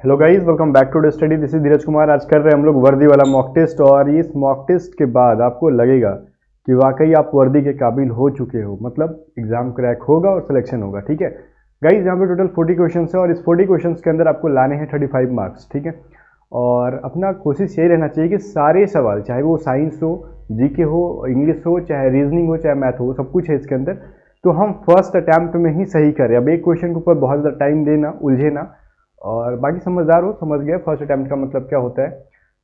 Hello guys, welcome back to study. This is Dheeraj Kumar. आज कर रहे हैं हम लोग वर्दी वाला मॉक टेस्ट, और इस मॉक टेस्ट के बाद आपको लगेगा कि वाकई आप वर्दी के काबिल हो चुके हो, मतलब एग्जाम क्रैक होगा और सिलेक्शन होगा। ठीक है गाइस, यहाँ पे टोटल 40 क्वेश्चन है और इस 40 क्वेश्चन के अंदर आपको लाने हैं 35 मार्क्स। ठीक है, और अपना कोशिश यही रहना चाहिए कि सारे सवाल, चाहे वो साइंस हो, जीके हो, इंग्लिश हो, चाहे रीजनिंग हो, चाहे मैथ हो, सब कुछ है इसके अंदर, तो हम फर्स्ट अटैम्प्ट में ही सही करें। अब एक क्वेश्चन के ऊपर बहुत ज़्यादा टाइम देना, उलझे ना, और बाकी समझदार हो, समझ गए फर्स्ट अटैम्प्ट का मतलब क्या होता है।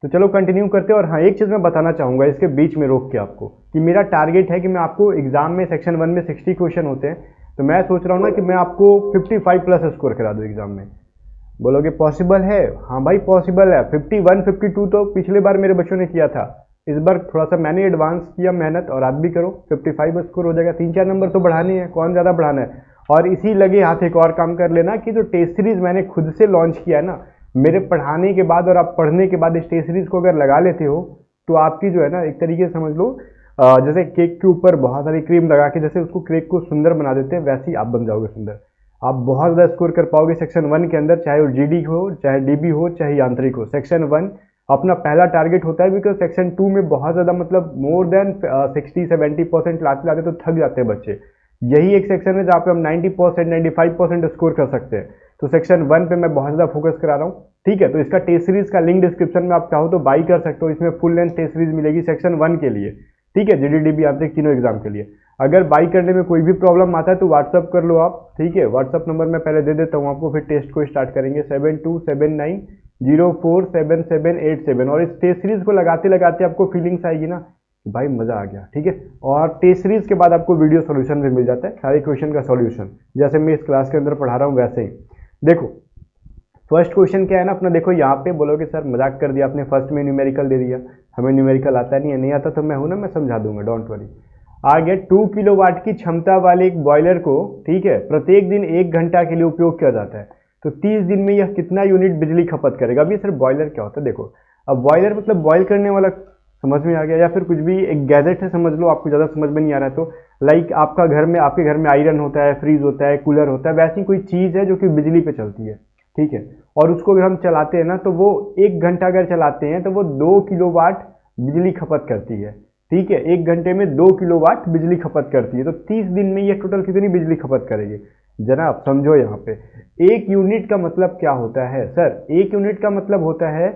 तो चलो कंटिन्यू करते हैं। और हाँ, एक चीज़ मैं बताना चाहूँगा इसके बीच में रोक के आपको, कि मेरा टारगेट है कि मैं आपको एग्जाम में सेक्शन 1 में 60 क्वेश्चन होते हैं, तो मैं सोच रहा हूँ ना कि मैं आपको 55 प्लस स्कोर करा दूँ एग्जाम में। बोलोगे पॉसिबल है? हाँ भाई पॉसिबल है। 51 52 तो पिछले बार मेरे बच्चों ने किया था, इस बार थोड़ा सा मैंने एडवांस किया मेहनत, और आप भी करो। 55 स्कोर हो जाएगा। 3-4 नंबर तो बढ़ाने हैं, कौन ज़्यादा बढ़ाना है। और इसी लगे हाथ एक और काम कर लेना कि जो टेस्ट सीरीज मैंने खुद से लॉन्च किया है ना, मेरे पढ़ाने के बाद और आप पढ़ने के बाद इस टेस्ट सीरीज को अगर लगा लेते हो, तो आपकी जो है ना, एक तरीके से समझ लो जैसे केक के ऊपर बहुत सारी क्रीम लगा के जैसे उसको केक को सुंदर बना देते हैं, वैसे ही आप बन जाओगे सुंदर। आप बहुत ज़्यादा स्कोर कर पाओगे सेक्शन 1 के अंदर, चाहे वो जीडी हो, चाहे डीबी हो, चाहे यांत्रिक हो। सेक्शन 1 अपना पहला टारगेट होता है, बिकॉज सेक्शन 2 में बहुत ज़्यादा, मतलब मोर देन 60-70% लाते लाते तो थक जाते हैं बच्चे। यही एक सेक्शन है जहाँ पे हम 90% 95% स्कोर कर सकते हैं। तो सेक्शन 1 पे मैं बहुत ज़्यादा फोकस करा रहा हूँ। ठीक है, तो इसका टेस्ट सीरीज का लिंक डिस्क्रिप्शन में आप चाहो तो बाई कर सकते हो। इसमें फुल लेंथ टेस्ट सीरीज मिलेगी सेक्शन 1 के लिए। ठीक है, जीडीडीबी यांत्रिक तीनों एग्जाम के लिए। अगर बाई करने में कोई भी प्रॉब्लम आता है तो व्हाट्सअप कर लो आप। ठीक है, व्हाट्सअप नंबर मैं पहले दे देता हूँ आपको, फिर टेस्ट को स्टार्ट करेंगे। 7279047787। और इस टेस्ट सीरीज को लगाते लगाते आपको फीलिंग्स आएगी ना कि भाई मजा आ गया। ठीक है, और टेस्ट सीरीज के बाद आपको वीडियो सॉल्यूशन भी मिल जाता है, सारे क्वेश्चन का सॉल्यूशन, जैसे मैं इस क्लास के अंदर पढ़ा रहा हूँ वैसे ही। देखो फर्स्ट क्वेश्चन क्या है ना अपना, देखो यहाँ पे बोलोगे सर मजाक कर दिया आपने, फर्स्ट में न्यूमेरिकल दे दिया। हमें न्यूमेरिकल आता नहीं है, नहीं आता तो मैं हूं ना, मैं समझा दूंगा, डोंट वरी। आ गया 2 किलोवाट की क्षमता वाले एक बॉयलर को, ठीक है, प्रत्येक दिन 1 घंटा के लिए उपयोग किया जाता है, तो 30 दिन में यह कितना यूनिट बिजली खपत करेगा। अभी सर बॉयलर क्या होता है? देखो, अब बॉयलर मतलब बॉयल करने वाला, समझ में आ गया, या फिर कुछ भी एक गैजेट है समझ लो। आपको ज़्यादा समझ में नहीं आ रहा है तो लाइक आपका घर में, आपके घर में आयरन होता है, फ्रीज होता है, कूलर होता है, वैसी कोई चीज़ है जो कि बिजली पे चलती है। ठीक है, और उसको अगर हम चलाते हैं ना, तो वो 1 घंटा अगर चलाते हैं तो वो 2 किलोवाट बिजली खपत करती है। ठीक है, 1 घंटे में 2 किलोवाट बिजली खपत करती है, तो 30 दिन में ये टोटल कितनी बिजली खपत करेगी जनाब? समझो यहाँ पे 1 यूनिट का मतलब क्या होता है सर? 1 यूनिट का मतलब होता है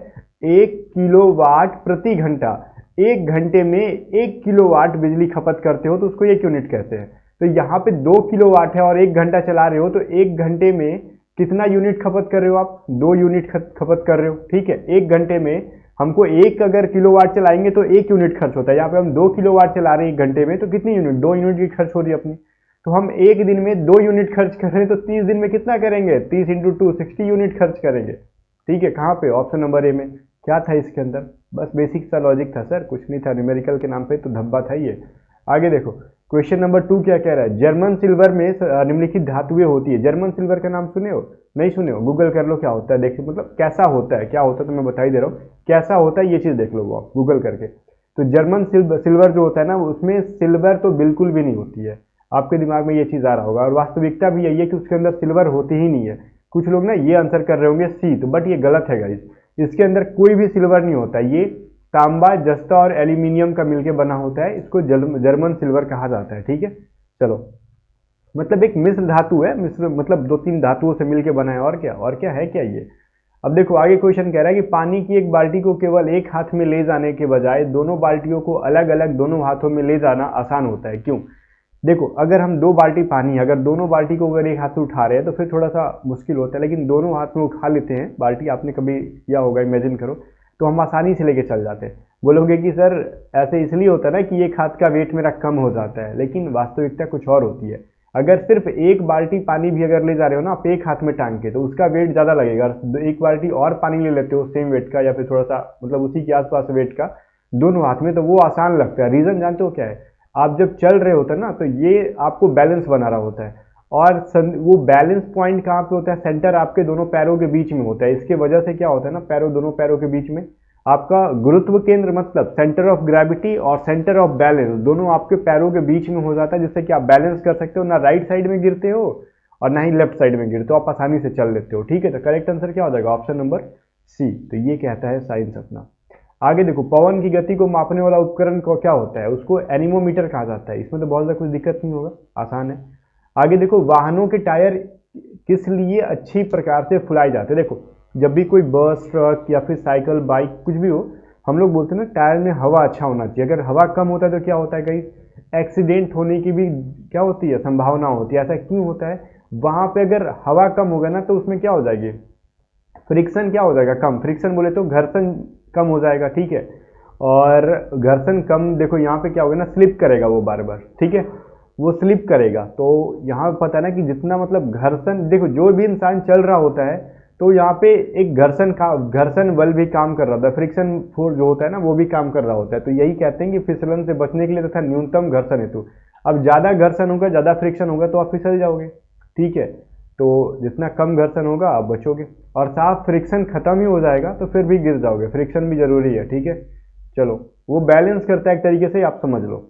1 किलोवाट प्रति घंटा। 1 घंटे में 1 किलोवाट बिजली खपत करते हो तो उसको 1 यूनिट कहते हैं। तो यहाँ पे 2 किलोवाट है और 1 घंटा चला रहे हो, तो 1 घंटे में कितना यूनिट खपत कर रहे हो आप? 2 यूनिट खपत कर रहे हो। ठीक है, 1 घंटे में हमको अगर किलोवाट चलाएंगे तो 1 यूनिट खर्च होता है। यहाँ पे हम 2 किलोवाट चला रहे हैं 1 घंटे में, तो कितनी यूनिट? 2 यूनिट की खर्च हो रही है अपनी। तो हम एक दिन में 2 यूनिट खर्च कर रहे हैं, तो 30 दिन में कितना करेंगे? 30 इंटू 2 60 यूनिट खर्च करेंगे। ठीक है, कहाँ पे? ऑप्शन नंबर ए में। क्या था इसके अंदर? बस बेसिक सा लॉजिक था सर, कुछ नहीं था, न्यूमेरिकल के नाम पे तो धब्बा था ये। आगे देखो क्वेश्चन नंबर 2 क्या कह रहा है? जर्मन सिल्वर में निम्नलिखित धातुएं होती है। जर्मन सिल्वर का नाम सुने हो? नहीं सुने हो? गूगल कर लो क्या होता है, देखिए मतलब कैसा होता है, क्या होता है तो मैं बता ही दे रहा हूँ कैसा होता है, ये चीज़ देख लो वो आप गूगल करके। तो जर्मन सिल्वर जो होता है ना, उसमें सिल्वर तो बिल्कुल भी नहीं होती है। आपके दिमाग में ये चीज़ आ रहा होगा, और वास्तविकता भी यही है कि उसके अंदर सिल्वर होती ही नहीं है। कुछ लोग ना ये आंसर कर रहे होंगे सी, तो बट ये गलत है गाइस। इसके अंदर कोई भी सिल्वर नहीं होता, ये तांबा, जस्ता और एल्यूमिनियम का मिलके बना होता है, इसको जर्मन सिल्वर कहा जाता है। ठीक है, चलो, मतलब एक मिश्र धातु है, मिश्र मतलब 2-3 धातुओं से मिलके बना है, और क्या है क्या ये। अब देखो आगे क्वेश्चन कह रहा है कि पानी की एक बाल्टी को केवल एक हाथ में ले जाने के बजाय दोनों बाल्टियों को अलग अलग दोनों हाथों में ले जाना आसान होता है, क्यों? देखो अगर हम 2 बाल्टी पानी, अगर दोनों बाल्टी को अगर एक हाथ से उठा रहे हैं तो फिर थोड़ा सा मुश्किल होता है, लेकिन दोनों हाथ में उठा लेते हैं बाल्टी, आपने कभी किया होगा, इमेजिन करो, तो हम आसानी से लेके चल जाते हैं। बोलोगे कि सर ऐसे इसलिए होता है ना कि एक हाथ का वेट मेरा कम हो जाता है, लेकिन वास्तविकता कुछ और होती है। अगर सिर्फ एक बाल्टी पानी भी अगर ले जा रहे हो ना आप एक हाथ में टांग के, तो उसका वेट ज़्यादा लगेगा। एक बाल्टी और पानी ले लेते हो सेम वेट का, या फिर थोड़ा सा मतलब उसी के आसपास वेट का, दोनों हाथ में, तो वो आसान लगता है। रीज़न जानते हो क्या है? आप जब चल रहे होते हैं ना, तो ये आपको बैलेंस बना रहा होता है, और वो बैलेंस पॉइंट कहाँ पे होता है? सेंटर आपके दोनों पैरों के बीच में होता है। इसके वजह से क्या होता है ना, दोनों पैरों के बीच में आपका गुरुत्व केंद्र, मतलब सेंटर ऑफ ग्रेविटी और सेंटर ऑफ बैलेंस, दोनों आपके पैरों के बीच में हो जाता है, जिससे कि आप बैलेंस कर सकते हो, ना राइट साइड में गिरते हो और ना ही लेफ्ट साइड में गिरते हो, आप आसानी से चल लेते हो, ठीक है। तो करेक्ट आंसर क्या हो जाएगा, ऑप्शन नंबर सी। तो ये कहता है साइंस अपना। आगे देखो, पवन की गति को मापने वाला उपकरण को क्या होता है, उसको एनीमोमीटर कहा जाता है। इसमें तो बहुत ज़्यादा कुछ दिक्कत नहीं होगा, आसान है। आगे देखो, वाहनों के टायर किस लिए अच्छी प्रकार से फुलाए जाते हैं। देखो, जब भी कोई बस, ट्रक या फिर साइकिल, बाइक कुछ भी हो, हम लोग बोलते हैं ना टायर में हवा अच्छा होना चाहिए। अगर हवा कम होता है तो क्या होता है, कहीं एक्सीडेंट होने की भी क्या होती है, संभावना होती है। ऐसा क्यों होता है, वहां पे अगर हवा कम होगा ना तो उसमें क्या हो जाएगी, फ्रिक्शन क्या हो जाएगा, कम। फ्रिक्शन बोले तो घर्षण कम हो जाएगा, ठीक है। और घर्षण कम, देखो यहाँ पे क्या होगा ना, स्लिप करेगा वो बार बार, ठीक है, वो स्लिप करेगा। तो यहाँ पता है ना कि जितना मतलब घर्षण, देखो जो भी इंसान चल रहा होता है तो यहाँ पे एक घर्षण बल भी काम कर रहा होता है, फ्रिक्शन फोर्स जो होता है ना वो भी काम कर रहा होता है। तो यही कहते हैं कि फिसलन से बचने के लिए तथा न्यूनतम घर्षण हेतु, अब ज़्यादा घर्षण होगा, ज़्यादा फ्रिक्शन होगा तो आप फिसल जाओगे, ठीक है। तो जितना कम घर्षण होगा आप बचोगे, और साफ फ्रिक्शन खत्म ही हो जाएगा तो फिर भी गिर जाओगे, फ्रिक्शन भी जरूरी है, ठीक है। चलो, वो बैलेंस करता है एक तरीके से, आप समझ लो।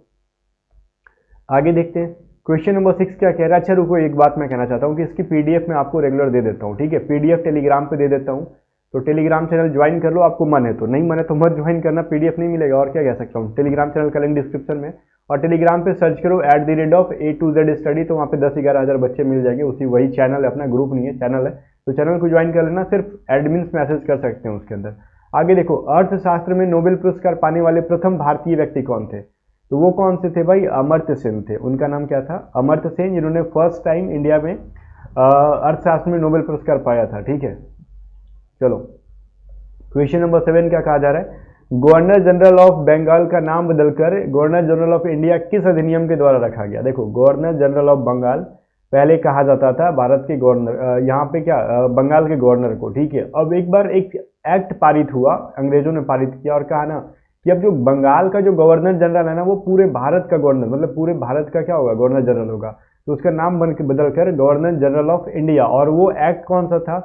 आगे देखते हैं, क्वेश्चन नंबर 6 क्या कह रहा है। अच्छा रुको, एक बात मैं कहना चाहता हूँ कि इसकी पीडीएफ में आपको रेगुलर दे देता हूँ, ठीक है, पीडीएफ टेलीग्राम पे दे देता हूँ। तो टेलीग्राम चैनल ज्वाइन कर लो, आपको मन है तो, नहीं मन है तो मत ज्वाइन करना, पीडीएफ नहीं मिलेगा। और क्या कह सकता हूँ, टेलीग्राम चैनल का लिंक डिस्क्रिप्शन में, और टेलीग्राम पे सर्च करो @A to Z स्टडी, तो वहाँ पे 10-11 हज़ार बच्चे मिल जाएंगे। उसी वही चैनल है अपना, ग्रुप नहीं है, चैनल है। तो चैनल को ज्वाइन कर लेना, सिर्फ एडमिन्स मैसेज कर सकते हैं उसके अंदर। आगे देखो, अर्थशास्त्र में नोबेल पुरस्कार पाने वाले प्रथम भारतीय व्यक्ति कौन थे। तो वो कौन से थे भाई, अमर्त्य सेन थे। उनका नाम क्या था, अमर्त्य सेन, जिन्होंने फर्स्ट टाइम इंडिया में अर्थशास्त्र में नोबेल पुरस्कार पाया था, ठीक है। चलो, क्वेश्चन नंबर 7 क्या कहा जा रहा है, गवर्नर जनरल ऑफ बंगाल का नाम बदलकर गवर्नर जनरल ऑफ इंडिया किस अधिनियम के द्वारा रखा गया। देखो, गवर्नर जनरल ऑफ बंगाल पहले कहा जाता था भारत के गवर्नर, यहाँ पे क्या बंगाल के गवर्नर को, ठीक है। अब एक बार एक एक्ट पारित हुआ, अंग्रेजों ने पारित किया और कहा ना कि अब जो बंगाल का जो गवर्नर जनरल है ना, वो पूरे भारत का गवर्नर, मतलब पूरे भारत का क्या होगा, गवर्नर जनरल होगा। तो उसका नाम बदलकर गवर्नर जनरल ऑफ इंडिया। और वो एक्ट कौन सा था,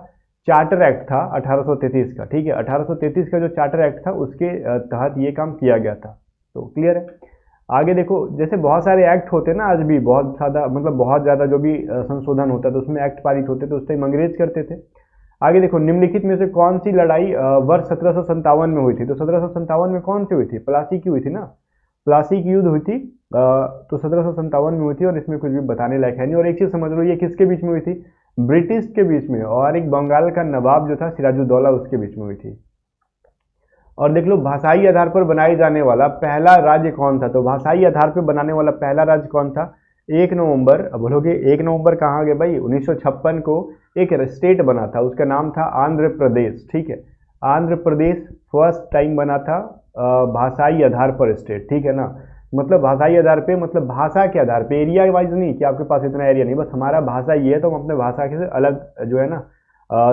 चार्टर एक्ट था 1833 का, ठीक है। 1833 का जो चार्टर एक्ट था उसके तहत ये काम किया गया था। तो क्लियर है। आगे देखो, जैसे बहुत सारे एक्ट होते हैं ना आज भी, बहुत ज़्यादा मतलब बहुत ज़्यादा जो भी संशोधन होता है तो उसमें एक्ट पारित होते तो उस टाइम अंग्रेज करते थे। आगे देखो, निम्नलिखित में से कौन सी लड़ाई वर्ष 1757 में हुई थी। तो 1757 में कौन सी हुई थी, प्लासी की हुई थी ना, प्लासी की युद्ध हुई थी। तो 1757 में हुई थी, और इसमें कुछ भी बताने लायक है नहीं। और एक चीज समझ लो, ये किसके बीच में हुई थी, ब्रिटिश के बीच में, और एक बंगाल का नवाब जो था सिराजुद्दौला, उसके बीच में हुई थी। और देख लो, भाषाई आधार पर बनाए जाने वाला पहला राज्य कौन था। तो भाषाई आधार पर बनाने वाला पहला राज्य कौन था, 1 नवंबर, अब बोलोगे 1 नवंबर कहाँ गए भाई, 1956 को एक स्टेट बना था, उसका नाम था आंध्र प्रदेश, ठीक है। आंध्र प्रदेश फर्स्ट टाइम बना था भाषाई आधार पर स्टेट, ठीक है ना। मतलब भाषाई आधार पे, मतलब भाषा के आधार पे, एरिया वाइज नहीं कि आपके पास इतना एरिया नहीं, बस हमारा भाषा ये है तो हम अपने भाषा के से अलग जो है ना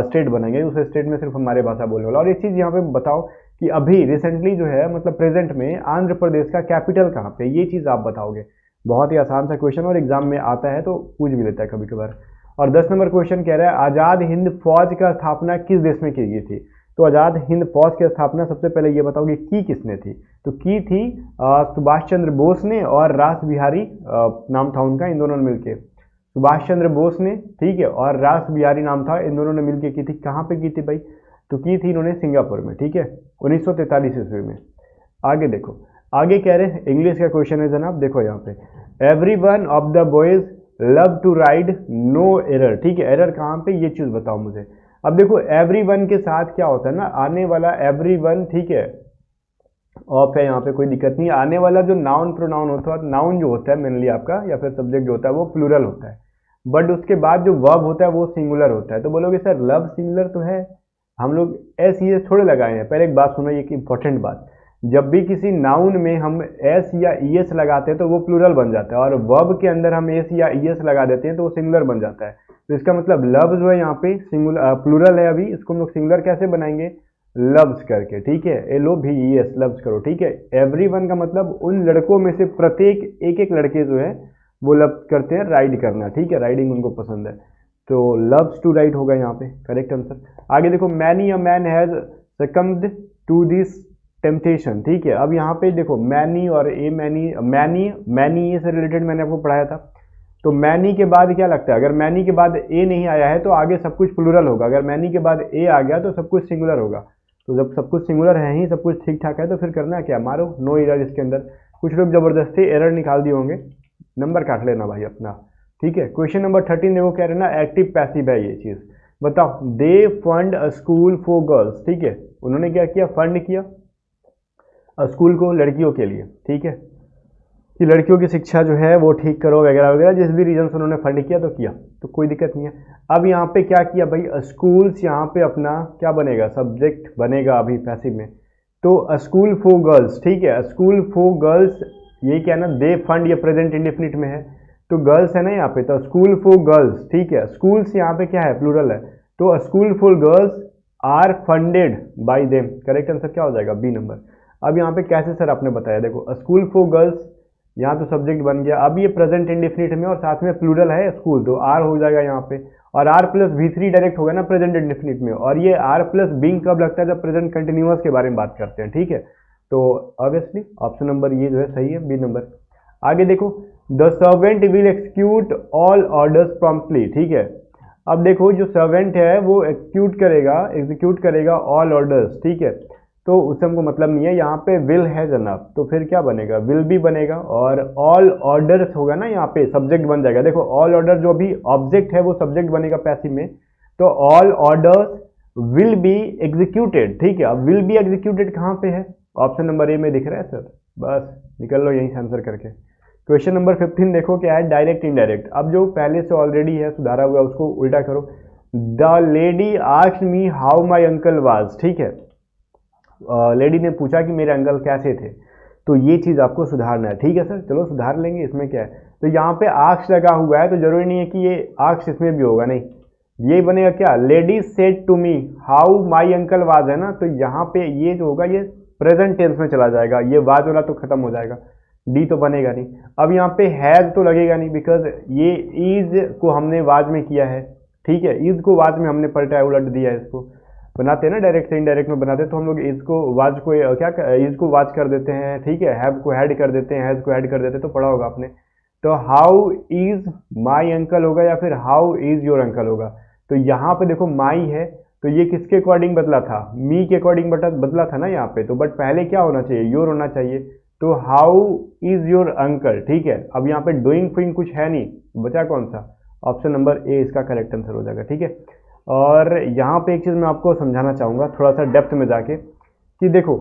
स्टेट बनाएंगे, उस स्टेट में सिर्फ हमारे भाषा बोलने वाला। और एक चीज़ यहाँ पे बताओ कि अभी रिसेंटली जो है, मतलब प्रेजेंट में आंध्र प्रदेश का कैपिटल कहाँ पे, ये चीज़ आप बताओगे। बहुत ही आसान सा क्वेश्चन, और एग्जाम में आता है तो पूछ भी लेता है कभी कभार। और 10 नंबर क्वेश्चन कह रहा है, आज़ाद हिंद फौज का स्थापना किस देश में की गई थी। तो आज़ाद हिंद फौज की स्थापना सबसे पहले ये बताओगे की किसने थी। तो की थी सुभाष चंद्र बोस ने, और रास बिहारी नाम था उनका, इन दोनों ने मिलकर, सुभाष चंद्र बोस ने, ठीक है, और रास बिहारी नाम था, इन दोनों ने मिलकर की थी। कहाँ पे की थी भाई, तो की थी इन्होंने सिंगापुर में, ठीक है, 1943 ईस्वी में। आगे देखो, आगे कह रहे हैं इंग्लिश का क्वेश्चन है जनाब, देखो यहाँ पे, every one of the boys love to ride no error, ठीक है। एरर कहाँ पे, ये चीज बताओ मुझे। अब देखो, एवरी वन के साथ क्या होता है ना, आने वाला एवरी वन, ठीक है, ऑफ है यहाँ पे, कोई दिक्कत नहीं। आने वाला जो नाउन प्रोनाउन होता है, नाउन जो होता है मेनली आपका, या फिर सब्जेक्ट जो होता है वो प्लूरल होता है, बट उसके बाद जो वर्ब होता है वो सिंगुलर होता है। तो बोलोगे सर लव सिंगुलर तो है, हम लोग एस ई एस थोड़े लगाए हैं। पहले एक बात सुनो, एक इंपॉर्टेंट बात, जब भी किसी नाउन में हम एस या ई एस लगाते हैं तो वो प्लूरल बन जाता है, और वर्ब के अंदर हम एस या ई एस लगा देते हैं तो वो सिंगुलर बन जाता है। तो इसका मतलब लव जो है यहाँ पे सिंगुलर प्लूरल है, अभी इसको हम लोग सिंगुलर कैसे बनाएंगे, लव्स करके, ठीक है, LOVES, लव्स करो, ठीक है। एवरी वन का मतलब उन लड़कों में से प्रत्येक एक एक लड़के जो है वो लव करते हैं राइड करना, ठीक है, राइडिंग उनको पसंद है। तो लव्स टू राइड होगा यहाँ पे करेक्ट आंसर। आगे देखो, many a man has succumbed to this temptation, ठीक है। अब यहाँ पे देखो, मैनी और ए मैनी, मैनी मैनी से रिलेटेड मैंने आपको पढ़ाया था। तो मैनी के बाद क्या लगता है, अगर मैनी के बाद ए नहीं आया है तो आगे सब कुछ प्लूरल होगा, अगर मैनी के बाद ए आ गया तो सब कुछ सिंगुलर होगा। तो जब सब कुछ सिंगुलर है ही, सब कुछ ठीक ठाक है, तो फिर करना क्या, मारो नो एरर इसके अंदर। कुछ लोग जबरदस्ती एरर निकाल दिए होंगे, नंबर काट लेना भाई अपना, ठीक है। क्वेश्चन नंबर 13 देखो क्या रहना, एक्टिव पैसिव है ये चीज। बताओ, they fund a school for girls, ठीक है, उन्होंने क्या किया, फंड किया स्कूल को लड़कियों के लिए, ठीक है, कि लड़कियों की शिक्षा जो है वो ठीक करो वगैरह वगैरह, जिस भी रीजन से उन्होंने फंड किया तो किया, तो कोई दिक्कत नहीं है। अब यहाँ पे क्या किया भाई, स्कूल्स यहाँ पे अपना क्या बनेगा, सब्जेक्ट बनेगा अभी पैसिव में, तो स्कूल फॉर गर्ल्स, ठीक है, स्कूल फॉर गर्ल्स, ये क्या है ना, दे फंड, ये प्रेजेंट इंडेफिनिट में है, तो गर्ल्स है ना यहाँ पे, तो स्कूल फॉर गर्ल्स, ठीक है, स्कूल्स यहाँ पे क्या है, प्लूरल है, तो school for girls are funded by them, correct answer क्या हो जाएगा, बी नंबर। अब यहाँ पे कैसे सर आपने बताया, देखो स्कूल फॉर गर्ल्स, यहाँ तो सब्जेक्ट बन गया, अब ये प्रेजेंट इंडेफिनिट में और साथ में प्लूरल है स्कूल, तो आर हो जाएगा यहाँ पे, और आर प्लस V3 डायरेक्ट होगा ना प्रेजेंट इंडेफिनिट में, और ये आर प्लस बीइंग कब लगता है, जब प्रेजेंट कंटिन्यूअस के बारे में बात करते हैं, ठीक है। तो ऑब्वियसली ऑप्शन नंबर ये जो है सही है, बी नंबर। आगे देखो, the servant will execute all orders promptly, ठीक है। अब देखो जो सर्वेंट है वो एग्जीक्यूट करेगा ऑल ऑर्डर्स, ठीक है, तो उससे हमको मतलब नहीं है, यहाँ पे विल हैज एनफ, तो फिर क्या बनेगा, विल भी बनेगा, और ऑल ऑर्डर्स होगा ना, यहाँ पे सब्जेक्ट बन जाएगा। देखो ऑल ऑर्डर जो भी ऑब्जेक्ट है वो सब्जेक्ट बनेगा पैसिव में, तो all orders will be executed, ठीक है। अब विल बी एग्जीक्यूटेड कहाँ पे है, ऑप्शन नंबर ए में दिख रहा है सर, बस निकल लो यहीं से आंसर करके। क्वेश्चन नंबर 15 देखो क्या है, डायरेक्ट इनडायरेक्ट। अब जो पहले से ऑलरेडी है सुधारा हुआ उसको उल्टा करो, the lady asked me how my uncle was, ठीक है, लेडी ने पूछा कि मेरे अंकल कैसे थे, तो ये चीज़ आपको सुधारना है, ठीक है सर, चलो सुधार लेंगे, इसमें क्या है। तो यहाँ पे आक्स लगा हुआ है तो जरूरी नहीं है कि ये आक्स इसमें भी होगा, नहीं, ये बनेगा क्या, lady said to me how my uncle was है ना, तो यहाँ पे ये जो होगा ये प्रेजेंट टेंस में चला जाएगा, ये वाज वाला तो खत्म हो जाएगा, डी तो बनेगा नहीं। अब यहाँ पे हैज तो लगेगा नहीं, बिकॉज ये इज को हमने वाज में किया है, ठीक है, इज को वाज में हमने पलटा उलट दिया है, इसको बनाते हैं ना डायरेक्ट से इनडायरेक्ट में बनाते हैं, तो हम लोग इसको वाज को क्या इज को वाज कर देते हैं, ठीक है, हैव को हैड कर देते हैं, हैज को हैड कर देते हैं, तो पढ़ा होगा आपने। तो हाउ इज माई अंकल होगा या फिर हाउ इज योर अंकल होगा, तो यहाँ पे देखो माई है, तो ये किसके अकॉर्डिंग बदला था, मी के अकॉर्डिंग बदला था ना यहाँ पे, तो बट पहले क्या होना चाहिए, योर होना चाहिए, तो हाउ इज योर अंकल, ठीक है। अब यहाँ पे डूइंग फुइंग कुछ है नहीं, बचा कौन सा, ऑप्शन नंबर ए इसका करेक्ट आंसर हो जाएगा, ठीक है। और यहाँ पे एक चीज़ मैं आपको समझाना चाहूँगा थोड़ा सा डेप्थ में जाके, कि देखो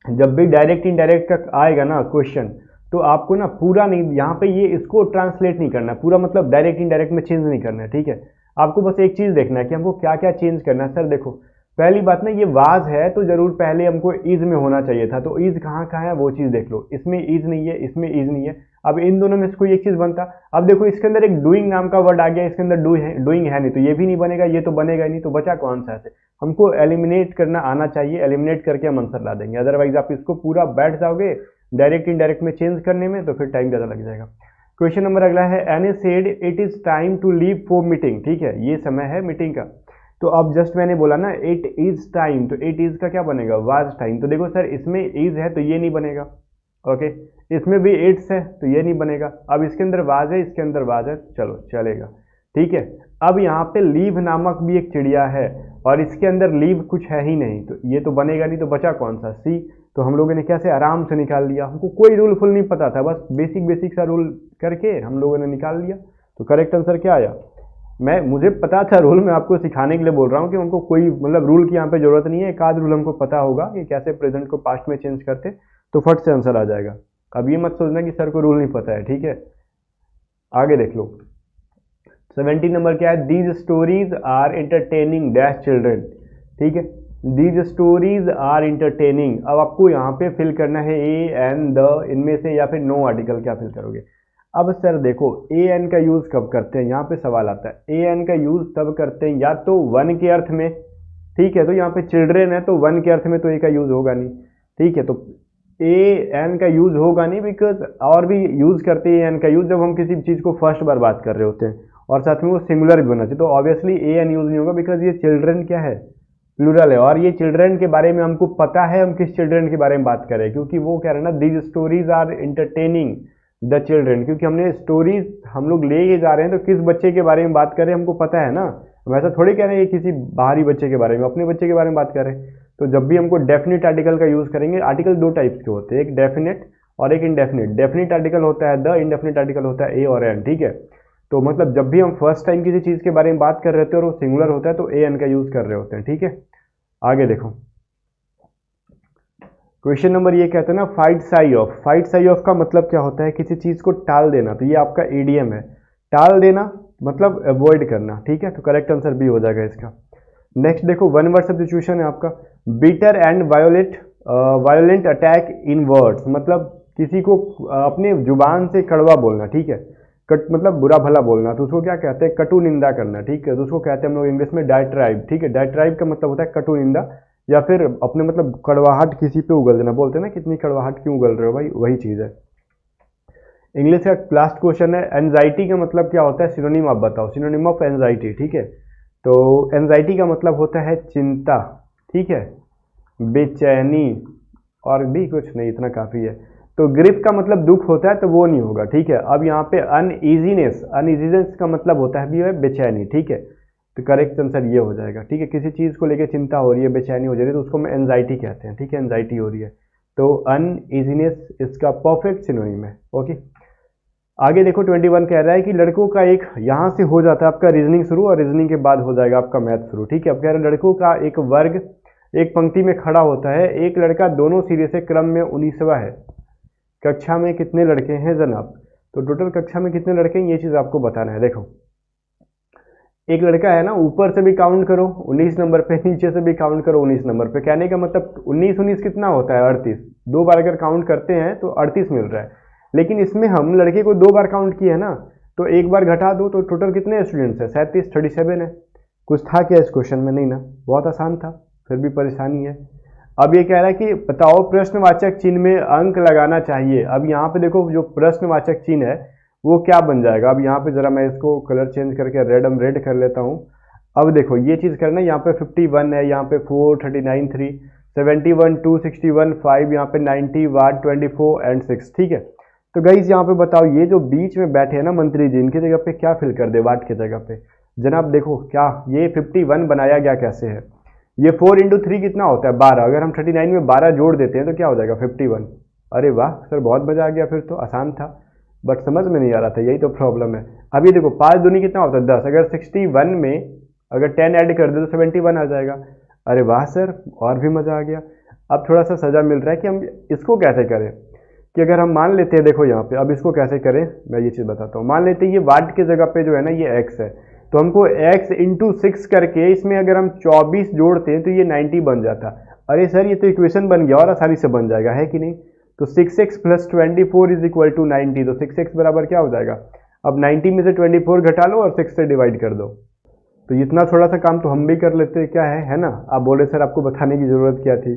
जब भी डायरेक्ट इनडायरेक्ट का आएगा ना क्वेश्चन, तो आपको ना पूरा नहीं, यहाँ पे ये इसको ट्रांसलेट नहीं करना है पूरा, मतलब डायरेक्ट इनडायरेक्ट में चेंज नहीं करना है, ठीक है। आपको बस एक चीज़ देखना है कि हमको क्या क्या चेंज करना है। सर देखो पहली बात ना, ये वाज है तो जरूर पहले हमको इज में होना चाहिए था, तो इज कहाँ कहाँ है वो चीज़ देख लो, इसमें इज नहीं है, इसमें इज नहीं है, अब इन दोनों में से कोई एक चीज़ बनता। अब देखो इसके अंदर एक डूइंग नाम का वर्ड आ गया, इसके अंदर डूइंग है नहीं, तो ये भी नहीं बनेगा, ये तो बनेगा ही नहीं, तो बचा कौन सा है, हमको एलिमिनेट करना आना चाहिए, एलिमिनेट करके हम आंसर ला देंगे, अदरवाइज आप इसको पूरा बैठ जाओगे डायरेक्ट इनडायरेक्ट में चेंज करने में, तो फिर टाइम ज़्यादा लग जाएगा। क्वेश्चन नंबर अगला है, Anna said it is time to leave for meeting, ठीक है, ये समय है मीटिंग का, तो अब जस्ट मैंने बोला ना इट इज़ टाइम, तो इट इज़ का क्या बनेगा, वाज टाइम, तो देखो सर इसमें इज़ है तो ये नहीं बनेगा, ओके, इसमें भी इट्स है तो ये नहीं बनेगा, अब इसके अंदर वाज है, इसके अंदर वाज है, चलो चलेगा, ठीक है। अब यहाँ पे लीव नामक भी एक चिड़िया है और इसके अंदर लीव कुछ है ही नहीं, तो ये तो बनेगा नहीं, तो बचा कौन सा, सी। तो हम लोगों ने कैसे आराम से निकाल लिया, हमको कोई रूल फुल नहीं पता था, बस बेसिक सा रूल करके हम लोगों ने निकाल लिया, तो करेक्ट आंसर क्या आया। मुझे पता था रूल, मैं आपको सिखाने के लिए बोल रहा हूँ कि हमको कोई मतलब रूल की यहाँ पे जरूरत नहीं है, एक आध रूल हमको पता होगा कि कैसे प्रेजेंट को पास्ट में चेंज करते, तो फट से आंसर आ जाएगा। अब ये मत सोचना कि सर को रूल नहीं पता है, ठीक है। आगे देख लो 17 नंबर क्या है, these stories are entertaining dash children, ठीक है, दीज स्टोरीज आर एंटरटेनिंग। अब आपको यहाँ पे फिल करना है ए एन द, इनमें से या फिर नो आर्टिकल, क्या फिल करोगे। अब सर देखो ए एन का यूज़ कब करते हैं, यहाँ पे सवाल आता है, ए एन का यूज़ तब करते हैं या तो वन के अर्थ में, ठीक है, तो यहाँ पे चिल्ड्रेन है तो वन के अर्थ में तो ए का यूज़ होगा नहीं, ठीक है, तो ए एन का यूज़ होगा नहीं, बिकॉज और भी यूज़ करते हैं ए एन का यूज़ जब हम किसी चीज़ को फर्स्ट बार बात कर रहे होते हैं और साथ में वो सिंगुलर भी बनना चाहिए, तो ऑब्वियसली ए एन यूज़ नहीं होगा, बिकॉज ये चिल्ड्रन क्या है, प्लूरल है, और ये चिल्ड्रन के बारे में हमको पता है हम किस चिल्ड्रन के बारे में बात करें, क्योंकि वो कह रहे हैं ना, these stories are entertaining the children, क्योंकि हमने स्टोरीज हम लोग ले के जा रहे हैं तो किस बच्चे के बारे में बात कर रहे हैं हमको पता है ना। हम ऐसा थोड़ी कह रहे हैं कि किसी बाहरी बच्चे के बारे में, अपने बच्चे के बारे में बात कर रहे हैं। तो जब भी हमको डेफिनेट आर्टिकल का यूज़ करेंगे, आर्टिकल दो टाइप्स के होते हैं, एक डेफिनेट और एक इनडेफिनेट। डेफिनेट आर्टिकल होता है द, इनडेफिनेट आर्टिकल होता है ए और एन, ठीक है। तो मतलब जब भी हम फर्स्ट टाइम किसी चीज़ के बारे में बात कर रहे होते हैं और वो सिंगुलर होता है तो ए एन का यूज़ कर रहे होते हैं, ठीक है। आगे देखो, क्वेश्चन नंबर ये कहते हैं ना, fight sigh of. Fight sigh of का मतलब क्या होता है, किसी चीज़ को टाल देना। तो ये आपका ईडीएम है, टाल देना मतलब अवॉइड करना, ठीक है। तो करेक्ट आंसर बी हो जाएगा इसका। नेक्स्ट देखो, वन वर्ड सब्स्टिट्यूशन है आपका। Bitter and violent attack in words, मतलब किसी को अपने जुबान से कड़वा बोलना, ठीक है। कट मतलब बुरा भला बोलना, तो उसको क्या कहते हैं, कटु निंदा करना, ठीक है। तो उसको कहते हैं हम लोग इंग्लिश में डायट्राइब, ठीक है। डायट्राइब का मतलब होता है कटु निंदा, या फिर अपने मतलब कड़वाहट किसी पे उगल देना, बोलते हैं ना कितनी कड़वाहट क्यों उगल रहे हो भाई, वही चीज़ है। इंग्लिश का लास्ट क्वेश्चन है, एंजाइटी का मतलब क्या होता है, सिनोनिम आप बताओ, सिनोनिम ऑफ एंजाइटी, ठीक है। तो एंजाइटी का मतलब होता है चिंता, ठीक है, बेचैनी, और भी कुछ नहीं, इतना काफ़ी है। तो ग्रिप का मतलब दुख होता है, तो वो नहीं होगा, ठीक है। अब यहाँ पे अनईजीनेस, अनईजीनेस का मतलब होता है भी है बेचैनी, ठीक है। तो करेक्ट आंसर ये हो जाएगा, ठीक है। किसी चीज़ को लेकर चिंता हो रही है, बेचैनी हो जा रही है, तो उसको हम एंजाइटी कहते हैं, ठीक है। एंजाइटी हो रही है, तो अनईजीनेस इसका परफेक्ट सिनोनिम है, ओके। आगे देखो 21 कह रहा है कि लड़कों का एक, यहाँ से हो जाता है आपका रीजनिंग शुरू, और रीजनिंग के बाद हो जाएगा आपका मैथ शुरू, ठीक है। अब कह रहे हैं लड़कों का एक वर्ग एक पंक्ति में खड़ा होता है, एक लड़का दोनों सिरे से क्रम में 19वां है, कक्षा में कितने लड़के हैं जनाब। तो टोटल कक्षा में कितने लड़के हैं ये चीज़ आपको बताना है। देखो एक लड़का है ना, ऊपर से भी काउंट करो 19 नंबर पे, नीचे से भी काउंट करो 19 नंबर पे। कहने का मतलब 19 कितना होता है, 38। दो बार अगर काउंट करते हैं तो 38 मिल रहा है, लेकिन इसमें हम लड़के को दो बार काउंट किए है ना, तो एक बार घटा दो तो टोटल कितने स्टूडेंट्स हैं, 37, 37 है। कुछ था क्या इस क्वेश्चन में, नहीं ना, बहुत आसान था, फिर भी परेशानी है। अब ये कह रहा है कि बताओ प्रश्नवाचक चिन्ह में अंक लगाना चाहिए। अब यहाँ पे देखो जो प्रश्नवाचक चिन्ह है वो क्या बन जाएगा। अब यहाँ पे जरा मैं इसको कलर चेंज करके रेड कर लेता हूँ। अब देखो ये चीज़ करना, यहाँ पे 51 है, यहाँ पे 4, 39, 3, 71, 2, 61, 5, यहाँ पे 90, 1, 24 एंड 6, ठीक है। तो गाइस यहाँ पे बताओ ये जो बीच में बैठे हैं ना मंत्री जी, इनकी जगह पे क्या फिल कर दे, वाट की जगह पे। जनाब देखो क्या ये 51 बनाया गया कैसे है, ये 4 इंटू 3 कितना होता है 12, अगर हम 39 में 12 जोड़ देते हैं तो क्या हो जाएगा 51। अरे वाह सर बहुत मजा आ गया, फिर तो आसान था, बट समझ में नहीं आ रहा था, यही तो प्रॉब्लम है। अब ये देखो 5 दूनी कितना होता है 10, अगर 61 में अगर 10 ऐड कर दे तो 71 आ जाएगा। अरे वाह सर और भी मजा आ गया। अब थोड़ा सा सजा मिल रहा है कि हम इसको कैसे करें, कि अगर हम मान लेते हैं, देखो यहाँ पे अब इसको कैसे करें मैं ये चीज़ बताता हूँ। मान लेते हैं ये वाट की जगह पे जो है ना ये x है, तो हमको x इंटू 6 करके इसमें अगर हम 24 जोड़ते हैं तो ये 90 बन जाता। अरे सर ये तो इक्वेशन बन गया और आसानी से बन जाएगा, है कि नहीं। तो 6x plus 24 is equal to 90, तो 6x बराबर क्या हो जाएगा, अब 90 में से 24 घटा लो और 6 से डिवाइड कर दो। तो इतना थोड़ा सा काम तो हम भी कर लेते हैं, क्या है ना। आप बोले सर आपको बताने की ज़रूरत क्या थी।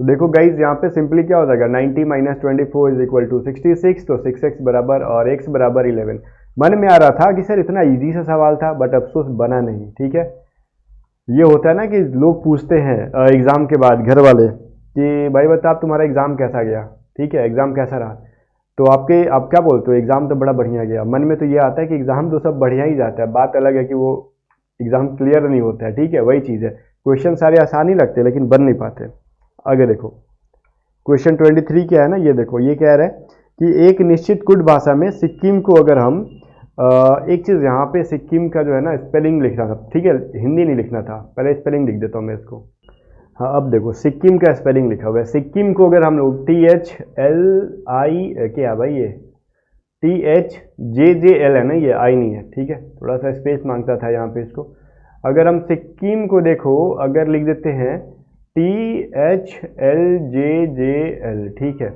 तो देखो गाइज यहाँ पे सिंपली क्या हो जाएगा, 90 माइनस 24 इज इक्वल टू 66, तो 6x बराबर और x बराबर 11। मन में आ रहा था कि सर इतना इजी सा सवाल था, बट अफसोस बना नहीं, ठीक है। ये होता है ना कि लोग पूछते हैं एग्ज़ाम के बाद घर वाले कि भाई बता आप तुम्हारा एग्ज़ाम कैसा गया, ठीक है, एग्ज़ाम कैसा रहा। तो आप क्या बोलते हो, एग्ज़ाम तो बड़ा बढ़िया गया। मन में तो ये आता है कि एग्ज़ाम तो सब बढ़िया ही जाता है, बात अलग है कि वो एग्ज़ाम क्लियर नहीं होता है, ठीक है, वही चीज़ है। क्वेश्चन सारे आसान ही लगते हैं लेकिन बन नहीं पाते। आगे देखो क्वेश्चन 23 क्या है ना, ये देखो ये कह रहा है कि एक निश्चित कुट भाषा में सिक्किम को अगर हम एक चीज़ यहाँ पे सिक्किम का जो है ना स्पेलिंग लिखना था, ठीक है, हिंदी नहीं लिखना था, पहले स्पेलिंग लिख देता हूँ मैं इसको। हाँ अब देखो सिक्किम का स्पेलिंग लिखा हुआ है, सिक्किम को अगर हम लोग THLI क्या भाई ये THJJL है ना, ये आई नहीं है, ठीक है, थोड़ा सा स्पेस मांगता था यहाँ पे इसको। अगर हम सिक्किम को देखो अगर लिख देते हैं THLJJL, ठीक है।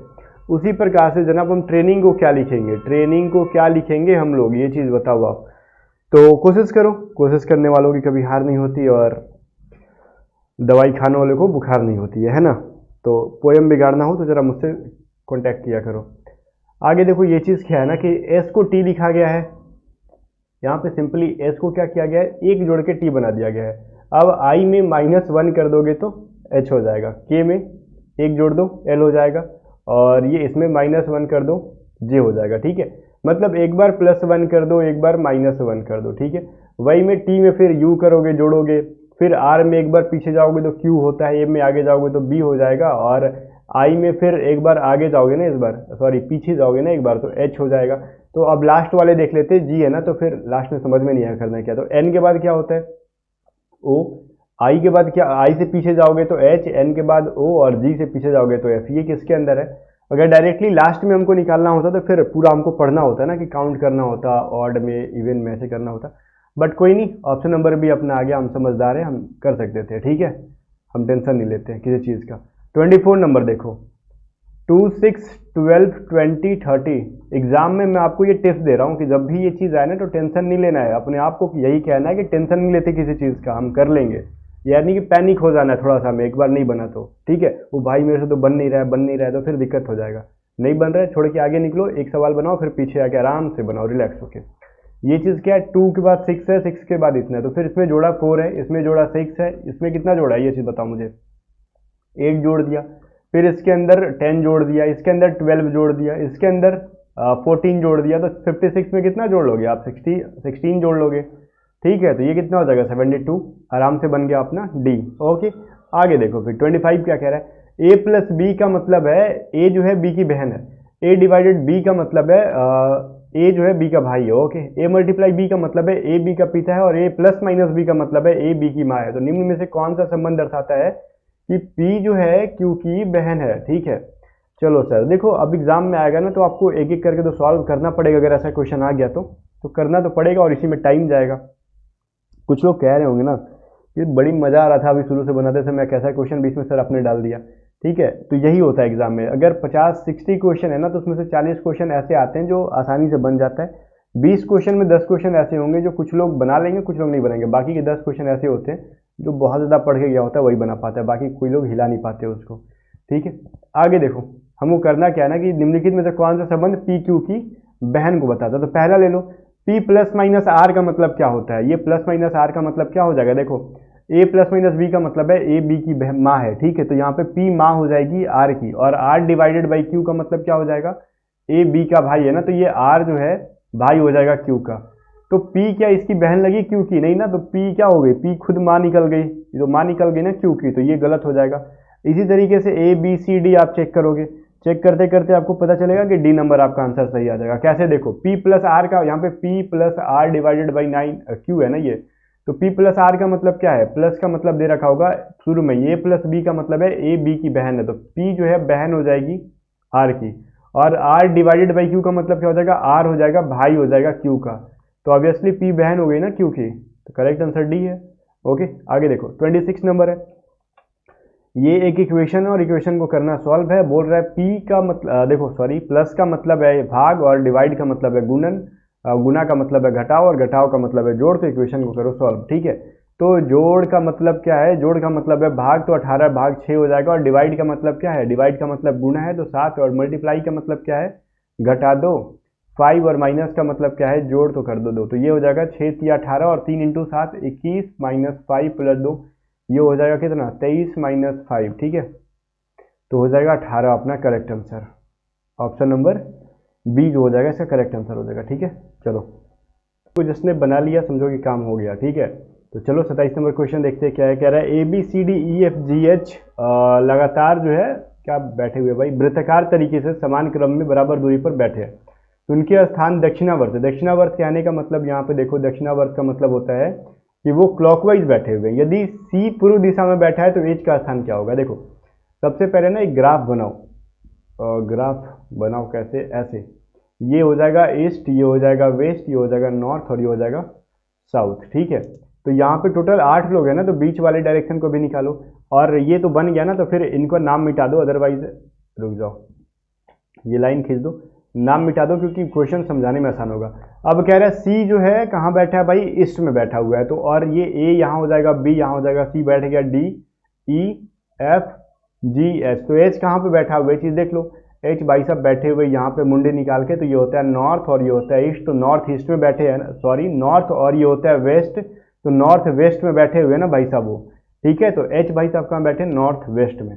उसी प्रकार से जनाब हम ट्रेनिंग को क्या लिखेंगे, ट्रेनिंग को क्या लिखेंगे हम लोग, ये चीज़ बताओ आप। तो कोशिश करो, कोशिश करने वालों की कभी हार नहीं होती और दवाई खाने वाले को बुखार नहीं होती है ना। तो पोएम बिगाड़ना हो तो ज़रा मुझसे कांटेक्ट किया करो। आगे देखो ये चीज़ क्या है ना कि एस को टी लिखा गया है, यहाँ पे सिंपली एस को क्या किया गया है, एक जोड़ के टी बना दिया गया है। अब आई में -1 कर दोगे तो एच हो जाएगा, के में एक जोड़ दो एल हो जाएगा, और ये इसमें -1 कर दो जे हो जाएगा, ठीक है। मतलब एक बार +1 कर दो, एक बार -1 कर दो, ठीक है। वही में टी में फिर यू करोगे, जोड़ोगे, फिर आर में एक बार पीछे जाओगे तो क्यू होता है, ए में आगे जाओगे तो बी हो जाएगा, और आई में फिर एक बार आगे जाओगे ना, इस बार सॉरी पीछे जाओगे ना एक बार तो एच हो जाएगा। तो अब लास्ट वाले देख लेते हैं, जी है ना, तो फिर लास्ट में समझ में नहीं आया करना क्या। तो एन के बाद क्या होता है, ओ। आई के बाद क्या, आई से पीछे जाओगे तो एच, एन के बाद ओ, और जी से पीछे जाओगे तो एफ। ये किसके अंदर है। अगर डायरेक्टली लास्ट में हमको निकालना होता तो फिर पूरा हमको पढ़ना होता है ना, कि काउंट करना होता, ऑड में, इवन में ऐसे करना होता। बट कोई नहीं, ऑप्शन नंबर भी अपना आ गया, हम समझदार हैं, हम कर सकते थे, ठीक है। हम टेंशन नहीं लेते हैं किसी चीज़ का। 24 नंबर देखो, 2, 6, 12, 20, 30। एग्जाम में मैं आपको ये टिप्स दे रहा हूँ कि जब भी ये चीज़ आए ना तो टेंशन नहीं लेना है, अपने आप को यही कहना है कि टेंशन नहीं लेते किसी चीज़ का, हम कर लेंगे। यानी कि पैनिक हो जाना है थोड़ा सा, में एक बार नहीं बना तो, ठीक है। वो भाई मेरे से तो बन नहीं रहा है, बन नहीं रहा है, तो फिर दिक्कत हो जाएगा। नहीं बन रहा है, छोड़ के आगे निकलो, एक सवाल बनाओ, फिर पीछे आके आराम से बनाओ, रिलैक्स होके। ये चीज़ क्या है, 2 के बाद 6 है, 6 के बाद इतना है, तो फिर इसमें जोड़ा 4 है, इसमें जोड़ा 6 है, इसमें कितना जोड़ा है ये चीज़ बताओ मुझे। 8 जोड़ दिया, फिर इसके अंदर 10 जोड़ दिया, इसके अंदर 12 जोड़ दिया, इसके अंदर 14 जोड़ दिया, तो 56 में कितना जोड़ लोगे आप, 16 जोड़ लोगे, ठीक है। तो ये कितना हो जाएगा, 72। आराम से बन गया अपना डी। ओके, आगे देखो फिर 25 क्या कह रहा है, ए प्लस बी का मतलब है, ए जो है बी की बहन है, ए डिवाइडेड बी का मतलब है ए जो है बी का भाई है। ओके, ए मल्टीप्लाई बी का मतलब है ए बी का पिता है, और ए प्लस माइनस बी का मतलब है ए बी की माँ है। तो निम्न में से कौन सा संबंध दर्शाता है कि पी जो है क्यू की बहन है, ठीक है। चलो सर देखो, अब एग्जाम में आएगा ना तो आपको एक एक करके तो सॉल्व करना पड़ेगा, अगर ऐसा क्वेश्चन आ गया तो करना तो पड़ेगा, और इसी में टाइम जाएगा। कुछ लोग कह रहे होंगे ना कि बड़ी मजा आ रहा था अभी शुरू से बनाते समय, कैसा क्वेश्चन बीच में सर आपने डाल दिया, ठीक है। तो यही होता है एग्जाम में, अगर 50-60 क्वेश्चन है ना तो उसमें से 40 क्वेश्चन ऐसे आते हैं जो आसानी से बन जाता है। 20 क्वेश्चन में 10 क्वेश्चन ऐसे होंगे जो कुछ लोग बना लेंगे, कुछ लोग नहीं बनाएंगे। बाकी के 10 क्वेश्चन ऐसे होते हैं जो बहुत ज़्यादा पढ़ के गया होता है वही बना पाता है, बाकी कोई लोग हिला नहीं पाते उसको, ठीक है। आगे देखो, हमको करना क्या है ना कि निम्नलिखित में से कौन सा संबंध पी क्यू की बहन को बताता है। तो पहला ले लो, P प्लस माइनस आर का मतलब क्या होता है। ये प्लस माइनस आर का मतलब क्या हो जाएगा, देखो A प्लस माइनस बी का मतलब है ए बी की माँ है, ठीक है। तो यहाँ पे P माँ हो जाएगी आर की, और आर डिवाइडेड बाई क्यू का मतलब क्या हो जाएगा, ए बी का भाई है ना, तो ये आर जो है भाई हो जाएगा क्यू का। तो P क्या इसकी बहन लगी क्यू की, नहीं ना, तो P क्या हो गई, P खुद माँ निकल गई, तो माँ निकल गई ना क्यू की, तो ये गलत हो जाएगा। इसी तरीके से ए बी सी डी आप चेक करोगे, चेक करते करते आपको पता चलेगा कि डी नंबर आपका आंसर सही आ जाएगा। कैसे, देखो P प्लस आर का, यहाँ पे P plus R divided by 9 Q है ना ये, तो P प्लस आर का मतलब क्या है, प्लस का मतलब दे रखा होगा शुरू में, ए प्लस बी का मतलब है ए बी की बहन है, तो P जो है बहन हो जाएगी आर की, और आर डिवाइडेड बाई क्यू का मतलब क्या हो जाएगा, आर हो जाएगा भाई हो जाएगा क्यू का। तो ऑब्वियसली P बहन हो गई ना क्यू की, तो करेक्ट आंसर डी है। ओके, आगे देखो 26 नंबर है, ये एक इक्वेशन है और इक्वेशन को करना सॉल्व है। बोल रहा है P का मतलब देखो सॉरी, प्लस का मतलब है भाग, और डिवाइड का मतलब है गुणन, गुना का मतलब है घटाव, और घटाव का मतलब है जोड़। तो इक्वेशन को करो सॉल्व, ठीक है। तो जोड़ का मतलब क्या है, जोड़ का मतलब है भाग, तो 18 भाग 6 हो जाएगा, और डिवाइड का मतलब क्या है, डिवाइड का मतलब गुना है तो 7, और मल्टीप्लाई का मतलब क्या है, घटा दो 5, और माइनस का मतलब क्या है, जोड़ तो कर दो 2। तो ये हो जाएगा 6 3 18, और 3 इंटू 7 21, माइनस 5 प्लस 2, ये हो जाएगा कितना, 23 माइनस 5, ठीक है। तो हो जाएगा 18 अपना correct answer, option number B जो हो जाएगा इसका करेक्ट आंसर हो जाएगा, ठीक है। चलो, तो जिसने बना लिया समझो कि काम हो गया, ठीक है। तो चलो 27 नंबर क्वेश्चन देखते हैं क्या है। कह रहा है A B C D E F G H लगातार जो है क्या बैठे हुए भाई, वृत्ताकार तरीके से समान क्रम में बराबर दूरी पर बैठे हैं, तो उनके स्थान दक्षिणावर्त है। दक्षिणावर्त कहने का मतलब यहाँ पे देखो, दक्षिणावर्त का मतलब होता है कि वो क्लॉकवाइज बैठे हुए हैं। यदि सी पूर्व दिशा में बैठा है तो एच का स्थान क्या होगा। देखो सबसे पहले ना एक ग्राफ बनाओ, ग्राफ बनाओ कैसे, ऐसे, ये हो जाएगा ईस्ट, ये हो जाएगा वेस्ट, ये हो जाएगा नॉर्थ, और ये हो जाएगा साउथ, ठीक है। तो यहाँ पे टोटल 8 लोग हैं ना, तो बीच वाले डायरेक्शन को भी निकालो, और ये तो बन गया ना, तो फिर इनको नाम मिटा दो, अदरवाइज रुक जाओ, ये लाइन खींच दो, नाम मिटा दो, क्योंकि क्वेश्चन समझाने में आसान होगा। अब कह रहा है सी जो है कहाँ बैठा है भाई, ईस्ट में बैठा हुआ है, तो और ये ए यहाँ हो जाएगा, बी यहाँ हो जाएगा, सी बैठ गया D E F G H. तो एच कहाँ पे बैठा हुआ है, चीज़ देख लो, एच भाई साहब बैठे हुए यहाँ पे मुंडे निकाल के, तो ये होता है नॉर्थ और ये होता है ईस्ट, तो नॉर्थ ईस्ट में बैठे हैं, सॉरी नॉर्थ, और ये होता है वेस्ट, तो नॉर्थ वेस्ट में बैठे हुए ना भाई साहब वो, ठीक है। तो एच भाई साहब कहाँ बैठे, नॉर्थ वेस्ट में।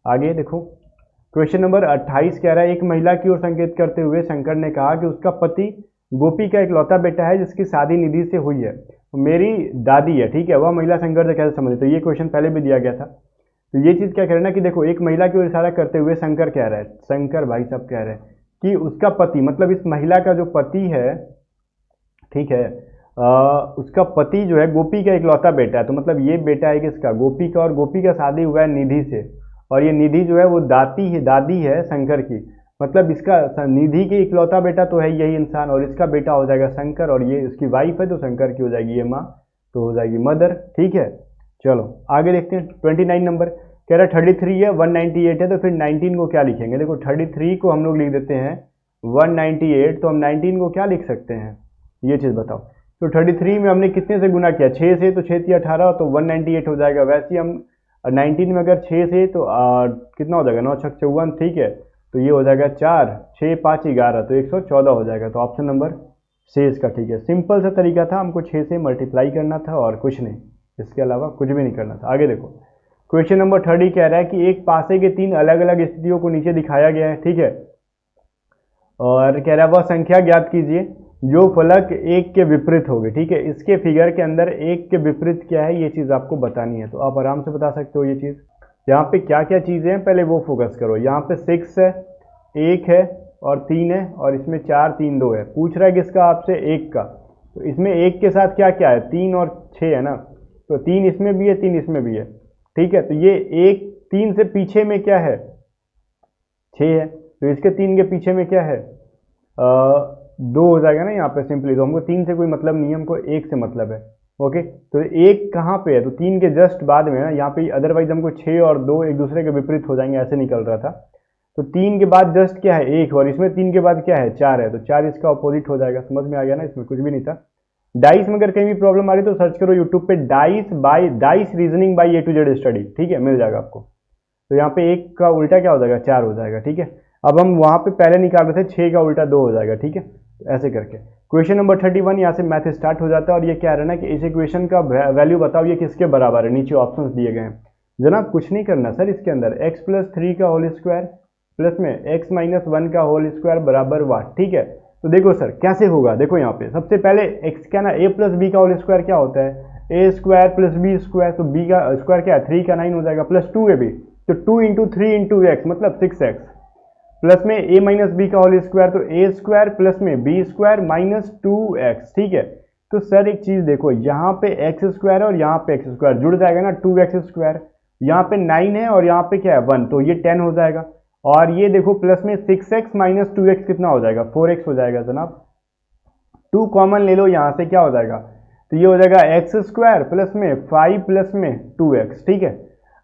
आगे देखो क्वेश्चन नंबर 28 कह रहा है, एक महिला की ओर संकेत करते हुए शंकर ने कहा कि उसका पति गोपी का इकलौता बेटा है जिसकी शादी निधि से हुई है, मेरी दादी है, ठीक है, वह महिला शंकर से कैसे संबंधित। तो ये क्वेश्चन पहले भी दिया गया था। तो ये चीज़ क्या कह रहे हैं ना कि देखो, एक महिला की ओर इशारा करते हुए शंकर कह रहा है, शंकर भाई साहब कह रहे हैं कि उसका पति, मतलब इस महिला का जो पति है, ठीक है, उसका पति जो है गोपी का इकलौता बेटा है। तो मतलब ये बेटा है किसका, गोपी का, और गोपी का शादी हुआ है निधि से, और ये निधि जो है वो दादी है शंकर की। मतलब इसका निधि की इकलौता बेटा तो है यही इंसान, और इसका बेटा हो जाएगा शंकर, और ये इसकी वाइफ है तो शंकर की हो जाएगी ये माँ, तो हो जाएगी मदर। ठीक है, चलो आगे देखते हैं। 29 नंबर कह रहा है 33 है 198 है, तो फिर 19 को क्या लिखेंगे। देखो 33 को हम लोग लिख देते हैं 198, तो हम 19 को क्या लिख सकते हैं, ये चीज़ बताओ। तो 33 में हमने कितने से गुना किया, 6 से, तो 6 × 18, तो 198 हो जाएगा। वैसे ही हम 19 में अगर 6 से तो कितना हो जाएगा, 9 × 6 = 54, ठीक है, तो ये हो जाएगा 4, 6 × 5 = 11, तो 114 हो जाएगा। तो ऑप्शन नंबर से इसका ठीक है। सिंपल सा तरीका था, हमको 6 से मल्टीप्लाई करना था और कुछ नहीं, इसके अलावा कुछ भी नहीं करना था। आगे देखो, क्वेश्चन नंबर 30 कह रहा है कि एक पासे के 3 अलग अलग स्थितियों को नीचे दिखाया गया है, ठीक है, और कह रहा है वह संख्या ज्ञात कीजिए जो फलक 1 के विपरीत होगी। ठीक है, इसके फिगर के अंदर 1 के विपरीत क्या है ये चीज़ आपको बतानी है, तो आप आराम से बता सकते हो ये चीज़। यहाँ पे क्या क्या चीज़ें हैं पहले वो फोकस करो। यहाँ पे 6 है, 1 है और 3 है, और इसमें 4 3 2 है। पूछ रहा है किसका आपसे, 1 का, तो इसमें 1 के साथ क्या क्या है, 3 और 6 है ना, तो 3 इसमें भी है 3 इसमें भी है। ठीक है, तो ये 1 3 से पीछे में क्या है, 6 है, तो इसके 3 के पीछे में क्या है, 2 हो जाएगा ना यहाँ पे सिंपली। तो हमको 3 से कोई मतलब नहीं है, हमको 1 से मतलब है। ओके, तो 1 कहाँ पे है, तो 3 के जस्ट बाद में है ना यहाँ पे, अदरवाइज हमको 6 और 2 एक दूसरे के विपरीत हो जाएंगे, ऐसे निकल रहा था। तो 3 के बाद जस्ट क्या है 1, और इसमें 3 के बाद क्या है 4 है, तो 4 इसका अपोजिट हो जाएगा। समझ में आ गया ना, इसमें कुछ भी नहीं था। डाइस में अगर कहीं भी प्रॉब्लम आ रही तो सर्च करो यूट्यूब पे dice reasoning by A to Z study, ठीक है, मिल जाएगा आपको। तो यहाँ पे 1 का उल्टा क्या हो जाएगा, 4 हो जाएगा। ठीक है, अब हम वहाँ पे पहले निकाल रहे थे 6 का उल्टा 2 हो जाएगा। ठीक है, तो ऐसे करके क्वेश्चन नंबर 31 यहाँ से मैथ स्टार्ट हो जाता है, और ये क्या रहा है ना कि इस इक्वेशन का वैल्यू बताओ ये किसके बराबर है। नीचे ऑप्शंस दिए गए हैं जनाब, कुछ नहीं करना सर, इसके अंदर x+3 का होल स्क्वायर प्लस में x-1 का होल स्क्वायर बराबर वाट। ठीक है, तो देखो सर कैसे होगा, देखो यहाँ पे सबसे पहले x क्या ना a+b का होल स्क्वायर क्या होता है, a² + b², तो b का स्क्वायर क्या है 3 का 9 हो जाएगा, प्लस 2ab, तो 2 × 3 × x मतलब 6x, प्लस में a - b का होल स्क्वायर, तो a² प्लस में b² - 2x। ठीक है, तो सर एक चीज़ देखो, यहाँ पे x² और यहाँ पे x² जुड़ जाएगा ना, 2x², यहाँ पे 9 है और यहाँ पे क्या है 1, तो ये 10 हो जाएगा। और ये देखो प्लस में 6x - 2x कितना हो जाएगा, 4x हो जाएगा जनाब। 2 कॉमन ले लो यहाँ से, क्या हो जाएगा, तो ये हो जाएगा x² प्लस में 5 प्लस में 2x। ठीक है,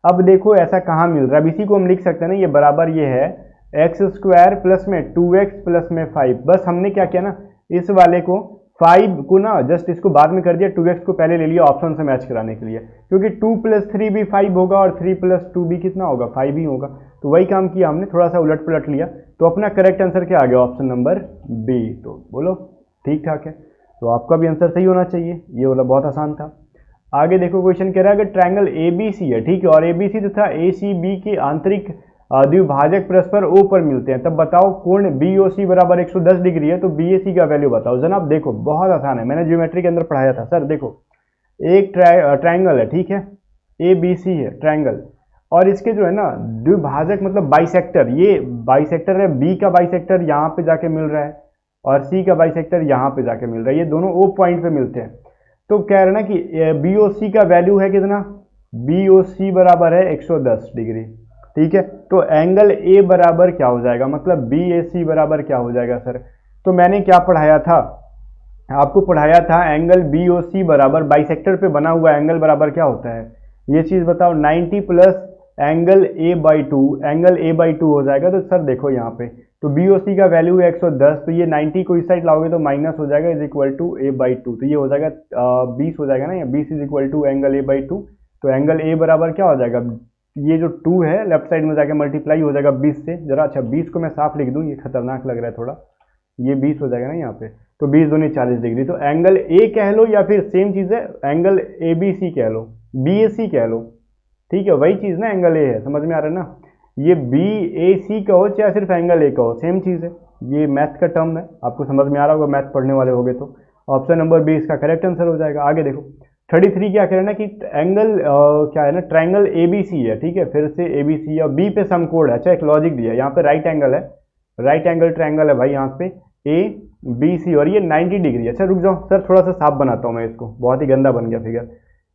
अब देखो ऐसा कहाँ मिल रहा है, अब इसी को हम लिख सकते हैं ना, ये बराबर ये है x² प्लस में 2x प्लस में 5। बस हमने क्या किया ना, इस वाले को 5 को ना जस्ट इसको बाद में कर दिया, 2x को पहले ले लिया ऑप्शन से मैच कराने के लिए, क्योंकि 2 + 3 भी 5 होगा और 3 + 2 भी कितना होगा 5 ही होगा। तो वही काम किया हमने, थोड़ा सा उलट पलट लिया, तो अपना करेक्ट आंसर क्या आ गया, ऑप्शन नंबर बी। तो बोलो ठीक ठाक है, तो आपका भी आंसर सही होना चाहिए, ये वाला बहुत आसान था। आगे देखो क्वेश्चन कह रहा है अगर ट्रायंगल ABC है, ठीक है, और ABC तथा ACB के आंतरिक द्विभाजक परस्पर O पर मिलते हैं, तब बताओ कोण BOC बराबर 110 डिग्री है, तो BAC का वैल्यू बताओ। जनाब देखो बहुत आसान है, मैंने ज्योमेट्री के अंदर पढ़ाया था। सर देखो एक ट्रायंगल है, ठीक है, ABC है ट्रायंगल, और इसके जो है ना द्विभाजक मतलब बाइसेक्टर, ये बाइसेक्टर है, B का बाइसेक्टर यहाँ पे जाके मिल रहा है और C का बाइसेक्टर यहाँ पे जाके मिल रहा है, ये दोनों O पॉइंट पे मिलते हैं। तो कह रहे हैं ना कि BOC का वैल्यू है कितना, BOC बराबर है 110 डिग्री। ठीक है, तो एंगल A बराबर क्या हो जाएगा, मतलब BAC बराबर क्या हो जाएगा सर। तो मैंने क्या पढ़ाया था, आपको पढ़ाया था एंगल BOC बराबर बाइसेक्टर पे बना हुआ एंगल बराबर क्या होता है, ये चीज़ बताओ, 90 plus angle A/2, angle A/2 हो जाएगा। तो सर देखो यहाँ पे, तो BOC का वैल्यू है 110, तो ये 90 को इस साइड लाओगे तो माइनस हो जाएगा, A/2, तो ये हो जाएगा 20 हो जाएगा ना, या 20 = एंगल A/2। तो एंगल A बराबर क्या हो जाएगा, ये जो 2 है लेफ्ट साइड में जाके मल्टीप्लाई हो जाएगा 20 से, जरा अच्छा 20 को मैं साफ लिख दूँ, ये खतरनाक लग रहा है थोड़ा, ये 20 हो जाएगा ना यहाँ पे, तो 20 दूनी 40 डिग्री। तो एंगल A कह लो या फिर सेम चीज़ है एंगल ABC कह लो, BAC कह लो, ठीक है, वही चीज़ ना एंगल A है, समझ में आ रहा है ना। ये बी ए सी का हो चाहे सिर्फ एंगल ए का हो, सेम चीज़ है। ये मैथ का टर्म है, आपको समझ में आ रहा होगा मैथ पढ़ने वाले होगे तो। ऑप्शन नंबर बी इसका करेक्ट आंसर हो जाएगा। आगे देखो 33 क्या कह रहे हैं ना कि एंगल क्या है ना, ट्राइंगल ए बी सी है, ठीक है, फिर से ए बी सी और बी पे समकोण है। अच्छा एक लॉजिक दिया है यहाँ पे, राइट एंगल है, राइट एंगल ट्राइंगल है भाई यहाँ पे ए बी सी और ये 90 डिग्री। अच्छा रुक जाओ सर, थोड़ा सा साफ बनाता हूँ मैं इसको, बहुत ही गंदा बन गया फिगर,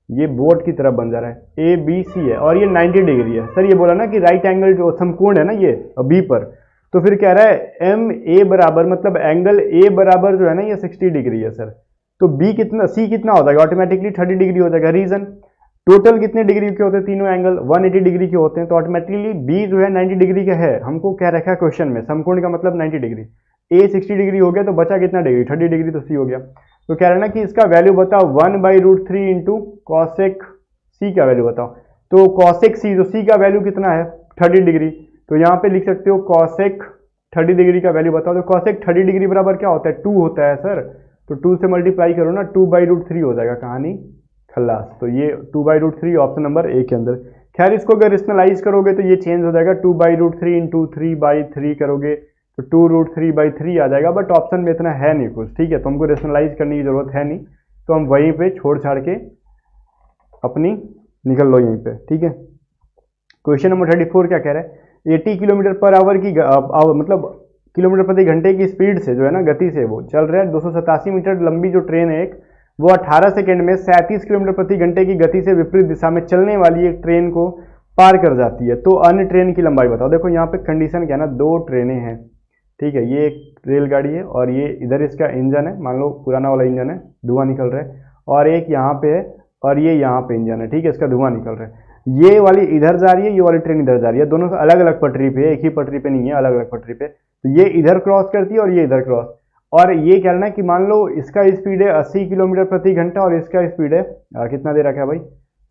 ये बोर्ड की तरफ बन जा रहा है। ए बी सी है और ये 90 डिग्री है। सर ये बोला ना कि राइट एंगल जो समकोण है ना ये बी पर, तो फिर कह रहा है एम ए बराबर, मतलब एंगल ए बराबर जो है ना ये 60 डिग्री है सर। तो बी कितना, सी कितना हो जाएगा, ऑटोमेटिकली 30 डिग्री हो जाएगा। रीजन टोटल कितने डिग्री के होते हैं, तीनों एंगल 180 डिग्री के होते हैं, तो ऑटोमेटिकली बी जो है 90 डिग्री का है। हमको क्या रखा है क्वेश्चन में, समकोण का मतलब 90 डिग्री, ए 60 डिग्री हो गया तो बचा कितना डिग्री, 30 डिग्री, तो सी हो गया। तो कह रहे हैं ना कि इसका वैल्यू बताओ 1/√3 इंटू कॉसेक सी का वैल्यू बताओ। तो कॉसेक सी, जो सी का वैल्यू कितना है 30 डिग्री, तो यहाँ पे लिख सकते हो कॉसेक 30 डिग्री का वैल्यू बताओ। तो कॉसेक 30 डिग्री बराबर क्या होता है, 2 होता है सर, तो 2 से मल्टीप्लाई करो ना, 2/√3 हो जाएगा, कहानी खल्लास। तो ये 2/√3 ऑप्शन नंबर ए के अंदर। खैर इसको अगर रेशनलाइज करोगे तो ये चेंज हो जाएगा, 2/√3 इंटू 3/3 करोगे तो 2√3/3 आ जाएगा, बट ऑप्शन में इतना है नहीं कुछ, ठीक है, तो हमको रेशनलाइज करने की जरूरत है नहीं, तो हम वहीं पे छोड़ छाड़ के अपनी निकल लो यहीं पे, ठीक है। क्वेश्चन नंबर 34 क्या कह रहा है, 80 किलोमीटर पर आवर की मतलब किलोमीटर प्रति घंटे की स्पीड से जो है ना, गति से वो चल रहा है, 287 मीटर लंबी जो ट्रेन है एक, वो 18 सेकेंड में 37 किलोमीटर प्रति घंटे की गति से विपरीत दिशा में चलने वाली एक ट्रेन को पार कर जाती है, तो अन्य ट्रेन की लंबाई बताओ। देखो यहाँ पे कंडीशन क्या है ना, 2 ट्रेनें हैं, ठीक है, ये एक रेलगाड़ी है और ये इधर इसका इंजन है, मान लो पुराना वाला इंजन है, धुआं निकल रहा है, और एक यहाँ पे है और ये यहाँ पे इंजन है, ठीक है, इसका धुआं निकल रहा है। ये वाली इधर जा रही है, ये वाली ट्रेन इधर जा रही है, दोनों अलग अलग पटरी पे, एक ही पटरी पे नहीं है, अलग अलग पटरी पे। तो ये इधर क्रॉस करती है और ये इधर क्रॉस, और ये कहना है कि मान लो इसका स्पीड है 80 किलोमीटर प्रति घंटा और इसका स्पीड है कितना दे रखा है भाई,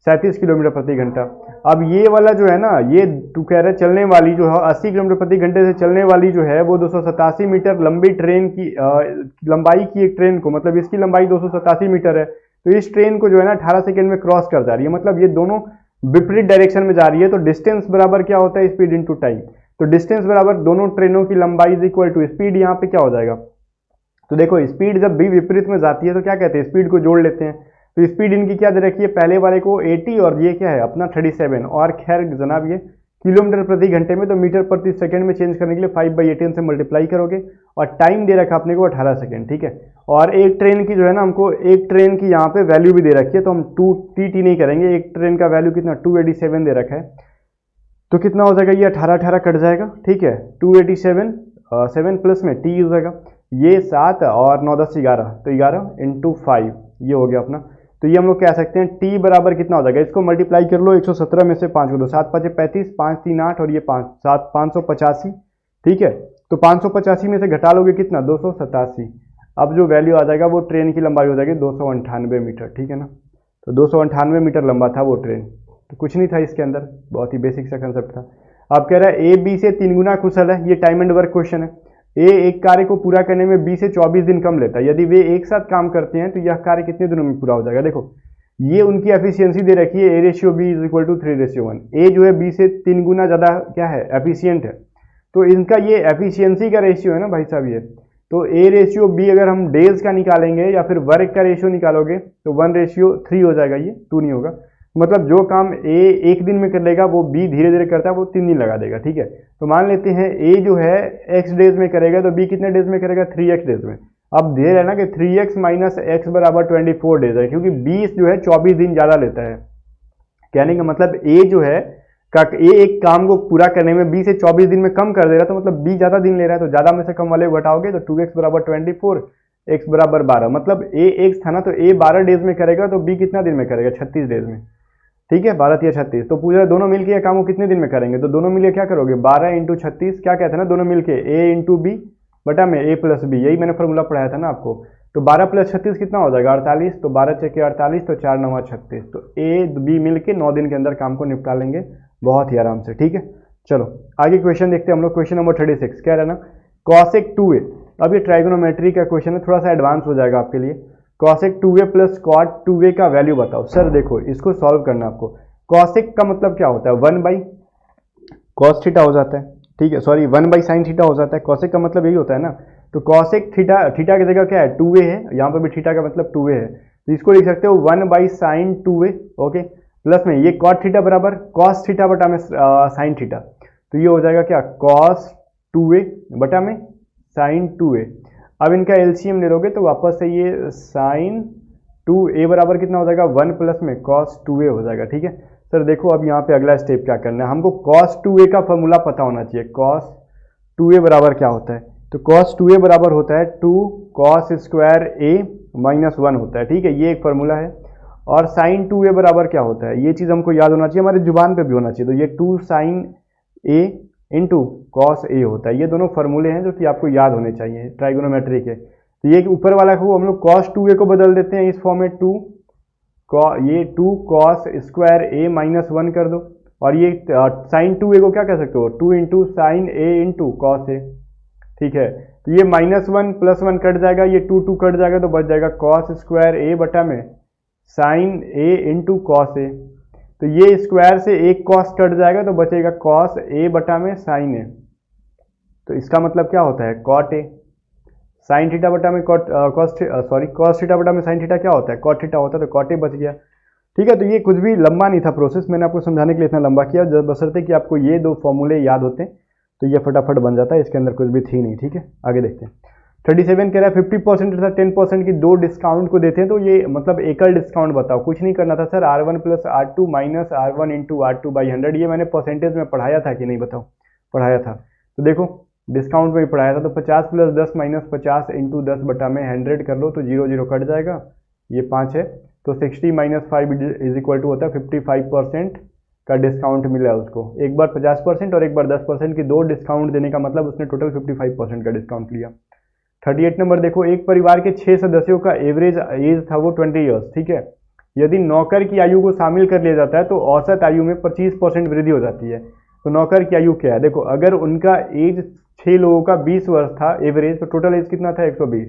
37 किलोमीटर प्रति घंटा। अब ये वाला जो है ना, ये तू कह रहे चलने वाली जो है 80 किलोमीटर प्रति घंटे से चलने वाली जो है वो 287 मीटर लंबी ट्रेन की लंबाई की एक ट्रेन को, मतलब इसकी लंबाई 287 मीटर है, तो इस ट्रेन को जो है ना 18 सेकेंड में क्रॉस कर जा रही है, मतलब ये दोनों विपरीत डायरेक्शन में जा रही है। तो डिस्टेंस बराबर क्या होता है, स्पीड इनटू टाइम, तो डिस्टेंस बराबर दोनों ट्रेनों की लंबाई इज इक्वल टू स्पीड, यहाँ पे क्या हो जाएगा, तो देखो स्पीड जब भी विपरीत में जाती है तो क्या कहते हैं, स्पीड को जोड़ लेते हैं, तो स्पीड इनकी क्या दे रखी है, पहले वाले को 80 और ये क्या है अपना 37, और खैर जनाब ये किलोमीटर प्रति घंटे में, तो मीटर प्रति सेकंड में चेंज करने के लिए 5/18 से मल्टीप्लाई करोगे, और टाइम दे रखा अपने को 18 सेकंड, ठीक है। और एक ट्रेन की जो है ना, हमको एक ट्रेन की यहाँ पे वैल्यू भी दे रखी है, तो हम 2TT नहीं करेंगे, एक ट्रेन का वैल्यू कितना 287 दे रखा है, तो कितना हो जाएगा, ये 18 कट जाएगा, ठीक है, 287 7 प्लस में टी हो जाएगा, ये 7 और 9 10 11, तो 11 इंटू 5 ये हो गया अपना। तो ये हम लोग कह सकते हैं टी बराबर कितना हो जाएगा, इसको मल्टीप्लाई कर लो, 117 में से 5 को दो, 7 5 35, 5 3 8 और ये 5 7 585, ठीक है, तो 585 में से घटा लोगे कितना 287। अब जो वैल्यू आ जाएगा वो ट्रेन की लंबाई हो जाएगी 298 मीटर, ठीक है ना, तो 298 मीटर लंबा था वो ट्रेन, तो कुछ नहीं था इसके अंदर, बहुत ही बेसिक सा कंसेप्ट था। अब कह रहा है ए बी से 3 गुना कुशल है, ये टाइम एंड वर्क क्वेश्चन है। ए एक कार्य को पूरा करने में बी से 24 दिन कम लेता है, यदि वे एक साथ काम करते हैं तो यह कार्य कितने दिनों में पूरा हो जाएगा। देखो ये उनकी एफिशिएंसी दे रखी है, A/B इज इक्वल टू 3:1, ए जो है बी से 3 गुना ज़्यादा क्या है एफिशिएंट है, तो इनका ये एफिशिएंसी का रेशियो है ना भाई साहब ये, तो A/B अगर हम डेज का निकालेंगे या फिर वर्क का रेशियो निकालोगे तो 1:3 हो जाएगा, ये 2 नहीं होगा, मतलब जो काम ए एक दिन में कर लेगा वो बी धीरे धीरे करता है वो 3 दिन लगा देगा, ठीक है। तो मान लेते हैं ए जो है x डेज में करेगा तो बी कितने डेज में करेगा 3x डेज में। अब ध्यान है ना कि 3x माइनस एक्स बराबर 24 डेज है, क्योंकि बी जो है 24 दिन ज़्यादा लेता है। कहने का मतलब ए जो है ए एक काम को पूरा करने में बी से 24 दिन में कम कर दे रहा है, तो मतलब बी ज़्यादा दिन ले रहा है, तो ज़्यादा में से कम वाले घटाओगे तो 2x बराबर 24, x बराबर 12, मतलब ए x था ना, तो ए 12 डेज में करेगा तो बी कितना दिन में करेगा 36 डेज में, ठीक है, 12 या 36, तो पूरा दोनों मिलके ये काम को कितने दिन में करेंगे, तो दोनों मिलके क्या करोगे 12 इंटू 36, क्या कहते हैं ना दोनों मिलके a इंटू बी बटा में a प्लस बी, यही मैंने फॉर्मूला पढ़ाया था ना आपको। तो 12 प्लस 36 कितना हो जाएगा 48, तो 12 चेके 48, तो 4 9 36, तो a b मिलके 9 दिन के अंदर काम को निपटा लेंगे बहुत ही आराम से, ठीक है। चलो आगे क्वेश्चन देखते हैं हम लोग, क्वेश्चन नंबर 36 कह रहे हैं ना कॉसेक 2a, अब ये ट्राइगोनोमेट्री का क्वेश्चन है, थोड़ा सा एडवांस हो जाएगा आपके लिए। Cosec 2a plus cot 2a का वैल्यू बताओ। सर देखो इसको सॉल्व करना आपको, कॉसेक का मतलब क्या होता है 1/, कॉस थीटा हो जाता है, ठीक है, सॉरी 1/sin थीटा हो जाता है। कॉसेक का मतलब यही होता है ना, तो कॉसेक थीटा, थीटा की जगह क्या है 2a है, यहाँ पर भी थीटा का मतलब 2a है, तो इसको लिख सकते हो 1/sin 2a, ओके, प्लस में ये कॉट थीटा बराबर कॉस थीटा बटा में साइन थीटा, तो ये हो जाएगा क्या कॉस 2a बटा में साइन 2a। अब इनका एलसीएम ले लोगे तो वापस से ये साइन 2a बराबर कितना हो जाएगा 1 प्लस में कॉस 2a हो जाएगा, ठीक है। सर देखो अब यहाँ पे अगला स्टेप क्या करना है, हमको cos 2a का फॉर्मूला पता होना चाहिए। cos 2a बराबर क्या होता है, तो cos 2a बराबर होता है 2 cos स्क्वायर a माइनस 1 होता है, ठीक है, ये एक फॉर्मूला है। और sin 2a बराबर क्या होता है, ये चीज़ हमको याद होना चाहिए, हमारे जुबान पे भी होना चाहिए, तो ये 2 sin a into cos A होता है। ये दोनों फॉर्मूले हैं जो कि आपको याद होने चाहिए ट्राइगोनोमेट्री के। तो ये ऊपर वाला को हम लोग cos 2a को बदल देते हैं इस फॉर्म में, ये 2 cos स्क्वायर a माइनस 1 कर दो, और ये साइन 2a को क्या कह सकते हो 2 into sine A into cos A, ठीक है। तो ये -1 प्लस 1 कट जाएगा, ये 2 कट जाएगा, तो बच जाएगा cos स्क्वायर a बटा में sign a into cos A. तो ये स्क्वायर से एक cos कट जाएगा तो बचेगा cos a बटा में साइन ए। तो इसका मतलब क्या होता है cot a, साइन थीटा बटा में cos थीटा बटा में साइन थीटा क्या होता है cot थीटा होता है, तो cot a बच गया, ठीक है। तो ये कुछ भी लंबा नहीं था प्रोसेस, मैंने आपको समझाने के लिए इतना लंबा किया, बशर्ते कि आपको ये दो फॉर्मूले याद होते हैं तो ये फटाफट बन जाता है, इसके अंदर कुछ भी थी नहीं, ठीक है। आगे देखते हैं। 37 कह रहा है 50% तथा 10% की दो डिस्काउंट को देते हैं, तो ये मतलब एकल डिस्काउंट बताओ। कुछ नहीं करना था sir, R1 plus R2 minus R1 into R2/100, ये मैंने परसेंटेज में पढ़ाया था कि नहीं बताओ, पढ़ाया था। तो देखो डिस्काउंट में ही पढ़ाया था, तो 50 प्लस 10 माइनस 50 इंटू 10 बटा में 100 कर लो, तो 0 0 कट जाएगा, ये 5 है, तो 60 माइनस 5 इज इक्वल टू होता है 55% का डिस्काउंट मिला उसको। एक बार 50% और एक बार 10% की दो डिस्काउंट देने का मतलब उसने टोटल 55% का डिस्काउंट लिया। 38 नंबर देखो, एक परिवार के 6 सदस्यों का एवरेज एज था वो 20 ईयर्स, ठीक है। यदि नौकर की आयु को शामिल कर लिया जाता है तो औसत आयु में 25% वृद्धि हो जाती है। तो नौकर की आयु क्या है, देखो अगर उनका एज 6 लोगों का 20 वर्ष था एवरेज, तो टोटल एज कितना था 120,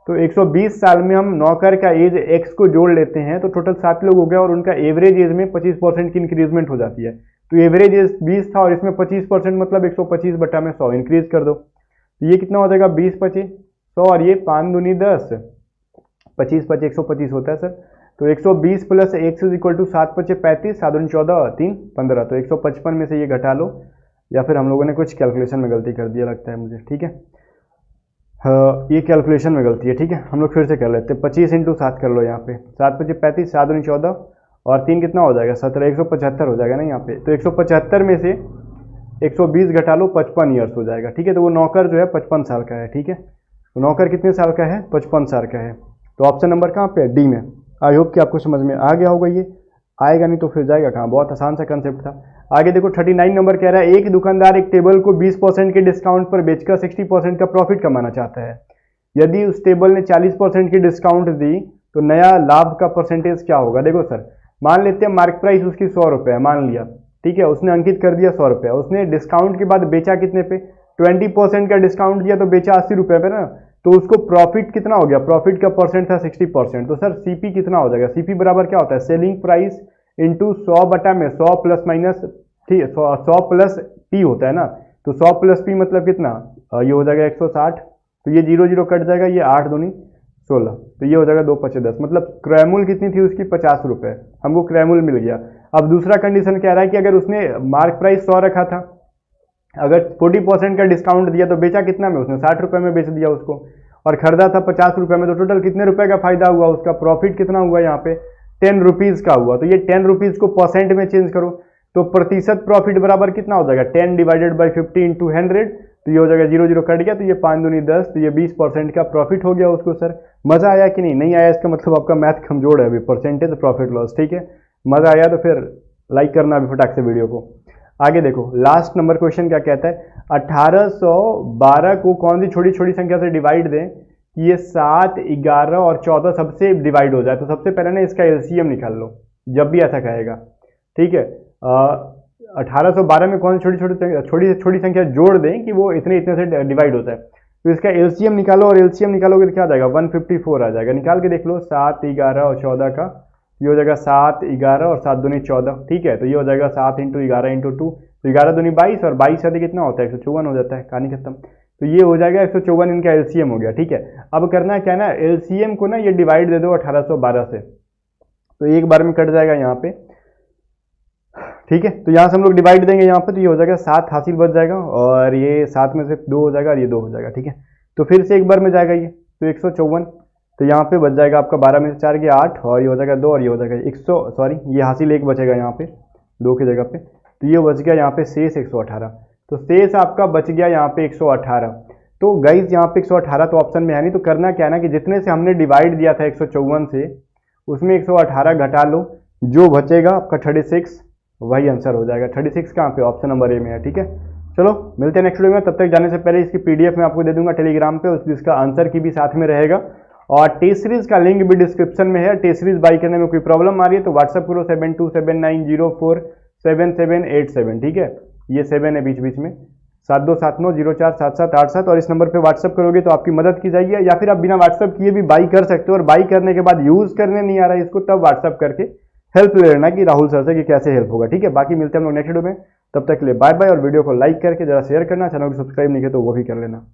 तो 120 साल में हम नौकर का एज x को जोड़ लेते हैं तो टोटल 7 लोग हो गया, और उनका एवरेज एज में 25% की इंक्रीजमेंट हो जाती है। तो एवरेज एज 20 था और इसमें 25% मतलब 125 बटा में 100 इंक्रीज कर दो, तो ये कितना हो जाएगा 20 25 100, और ये 5 दूनी 10, 25 25 125 होता है सर। तो 120 plus x is equal to 7 25 35, 7 दूनी 14 3 15, तो 155 में से ये घटा लो, या फिर हम लोगों ने कुछ कैलकुलेशन में गलती कर दिया लगता है मुझे, ठीक है। ये कैलकुलेशन में गलती है, ठीक है, हम लोग फिर से कर लेते हैं। 25 इंटू 7 कर लो यहाँ पे, 7 25 35, 7 दूनी 14 और 3 कितना हो जाएगा 17, 175 हो जाएगा ना यहाँ पे। तो 175 में से 120 घटा लो, 55 ईयर्स हो जाएगा, ठीक है। तो वो नौकर जो है 55 साल का है, ठीक है। तो नौकर कितने साल का है 55 साल का है। तो ऑप्शन नंबर कहाँ पे है डी में। आई होप कि आपको समझ में आ गया होगा, ये आएगा नहीं तो फिर जाएगा कहाँ, बहुत आसान सा कंसेप्ट था। आगे देखो 39 नंबर कह रहा है, एक दुकानदार एक टेबल को 20% के डिस्काउंट पर बेचकर 60% का प्रॉफिट कमाना चाहता है। यदि उस टेबल ने 40% की डिस्काउंट दी तो नया लाभ का परसेंटेज क्या होगा। देखो सर, मान लेते हैं मार्क प्राइस उसकी 100 रुपये है, मान लिया, ठीक है, उसने अंकित कर दिया 100 रुपये, उसने डिस्काउंट के बाद बेचा कितने पे, 20% का डिस्काउंट दिया तो बेचा 80 रुपये पे ना, तो उसको प्रॉफिट कितना हो गया, प्रॉफिट का परसेंट था 60%। तो सर सीपी कितना हो जाएगा, सीपी बराबर क्या होता है सेलिंग प्राइस इंटू 100 बटा में 100 प्लस माइनस, ठीक है, 100 प्लस पी होता है ना, तो 100 प्लस पी मतलब कितना, ये हो जाएगा 160, तो ये 0 0 कट जाएगा, ये 8 दूनी 16, तो ये हो जाएगा 2 5 10, मतलब क्रैमुल कितनी थी उसकी 50 रुपये, हमको क्रैमुल मिल गया। अब दूसरा कंडीशन कह रहा है कि अगर उसने मार्क प्राइस 100 रखा था, अगर 40% का डिस्काउंट दिया तो बेचा कितना में, उसने 60 रुपये में बेच दिया उसको, और खरीदा था 50 रुपये में, तो टोटल कितने रुपए का फायदा हुआ, उसका प्रॉफिट कितना हुआ यहाँ पे 10 रुपीज़ का हुआ। तो ये 10 रुपीज़ को परसेंट में चेंज करो तो प्रतिशत प्रॉफिट बराबर कितना हो जाएगा 10 डिवाइडेड बाई 50 इंटू 100, तो ये हो जाएगा 0 0 कट गया, तो ये 5 दूनी 10, तो ये 20% का प्रॉफिट हो गया उसको। सर मज़ा आया कि नहीं, नहीं आया इसका मतलब आपका मैथ कमजोर है अभी, परसेंटेज प्रॉफिट लॉस, ठीक है। मज़ा आया तो फिर लाइक करना अभी फटाक से वीडियो को। आगे देखो लास्ट नंबर क्वेश्चन क्या कहता है, 1812 को कौन सी छोटी छोटी संख्या से डिवाइड दें कि ये 7 11 और 14 सबसे डिवाइड हो जाए। तो सबसे पहले ना इसका एलसीएम निकाल लो जब भी ऐसा कहेगा, ठीक है। 1812 में कौन सी छोटी छोटी संख्या जोड़ दें कि वो इतने इतने से डिवाइड होता है, तो इसका एलसीएम निकालो, और एलसीएम निकालोगे तो क्या आ जाएगा 154 आ जाएगा। निकाल के देख लो 7 11 और 14 का ये हो जाएगा 7 11 और 7 दूनी 14, ठीक है। तो ये हो जाएगा 7 इंटू 11 इंटू 2, तो 11 दूनी 22 और 22 से अधिक कितना होता है 154 हो जाता है, कहानी खत्म। तो ये हो जाएगा 154, इनका एलसीएम हो गया, ठीक है। अब करना क्या है ना, एलसीएम को ना ये डिवाइड दे दो 1812 से, तो एक बार में कट जाएगा यहाँ पे, ठीक है। तो यहाँ से हम लोग डिवाइड देंगे यहाँ पे, तो ये हो जाएगा 7 हासिल बच जाएगा और ये 7 में से 2 हो जाएगा और ये 2 हो जाएगा, ठीक है। तो फिर से एक बार में जाएगा ये, तो 154, तो यहाँ पे बच जाएगा आपका 12 में से 4 के 8 और ये हो जाएगा 2 और ये हो जाएगा 100, सॉरी ये हासिल 1 बचेगा यहाँ पे 2 की जगह पे, तो ये बच गया यहाँ पे शेष 118। तो शेष आपका बच गया यहाँ पे 118। तो गाइज यहाँ पे 118 तो ऑप्शन में है नहीं, तो करना क्या है ना कि जितने से हमने डिवाइड दिया था 154 से, उसमें 118 घटा लो, जो बचेगा आपका 36 वही आंसर हो जाएगा। 36 कहाँ पे, ऑप्शन नंबर ए में है, ठीक है। चलो मिलते हैं नेक्स्ट वीडियो में, तब तक जाने से पहले इसकी पीडीएफ मैं आपको दे दूंगा टेलीग्राम पे, जिसका आंसर की भी साथ में रहेगा और टेस्ट सीरीज का लिंक भी डिस्क्रिप्शन में है। टेस्ट सीरीज बाई करने में कोई प्रॉब्लम आ रही है तो व्हाट्सअप करो 7279047787, ठीक है। ये 7 है बीच बीच में, 7279047787, और इस नंबर पे व्हाट्सअप करोगे तो आपकी मदद की जाएगी, या फिर आप बिना व्हाट्सअप किए भी बाई कर सकते हो, और बाई करने के बाद यूज करने नहीं आ रहा है इसको, तब व्हाट्सअप करके हेल्प ले लेना कि राहुल सर से कि कैसे हेल्प होगा, ठीक है। बाकी मिलते हैं हम लोग नेक्स्ट वीडियो में, तब तक के लिए बाय बाय, और वीडियो को लाइक करके जरा शेयर करना, चैनल को सब्सक्राइब नहीं किया तो वो भी कर लेना।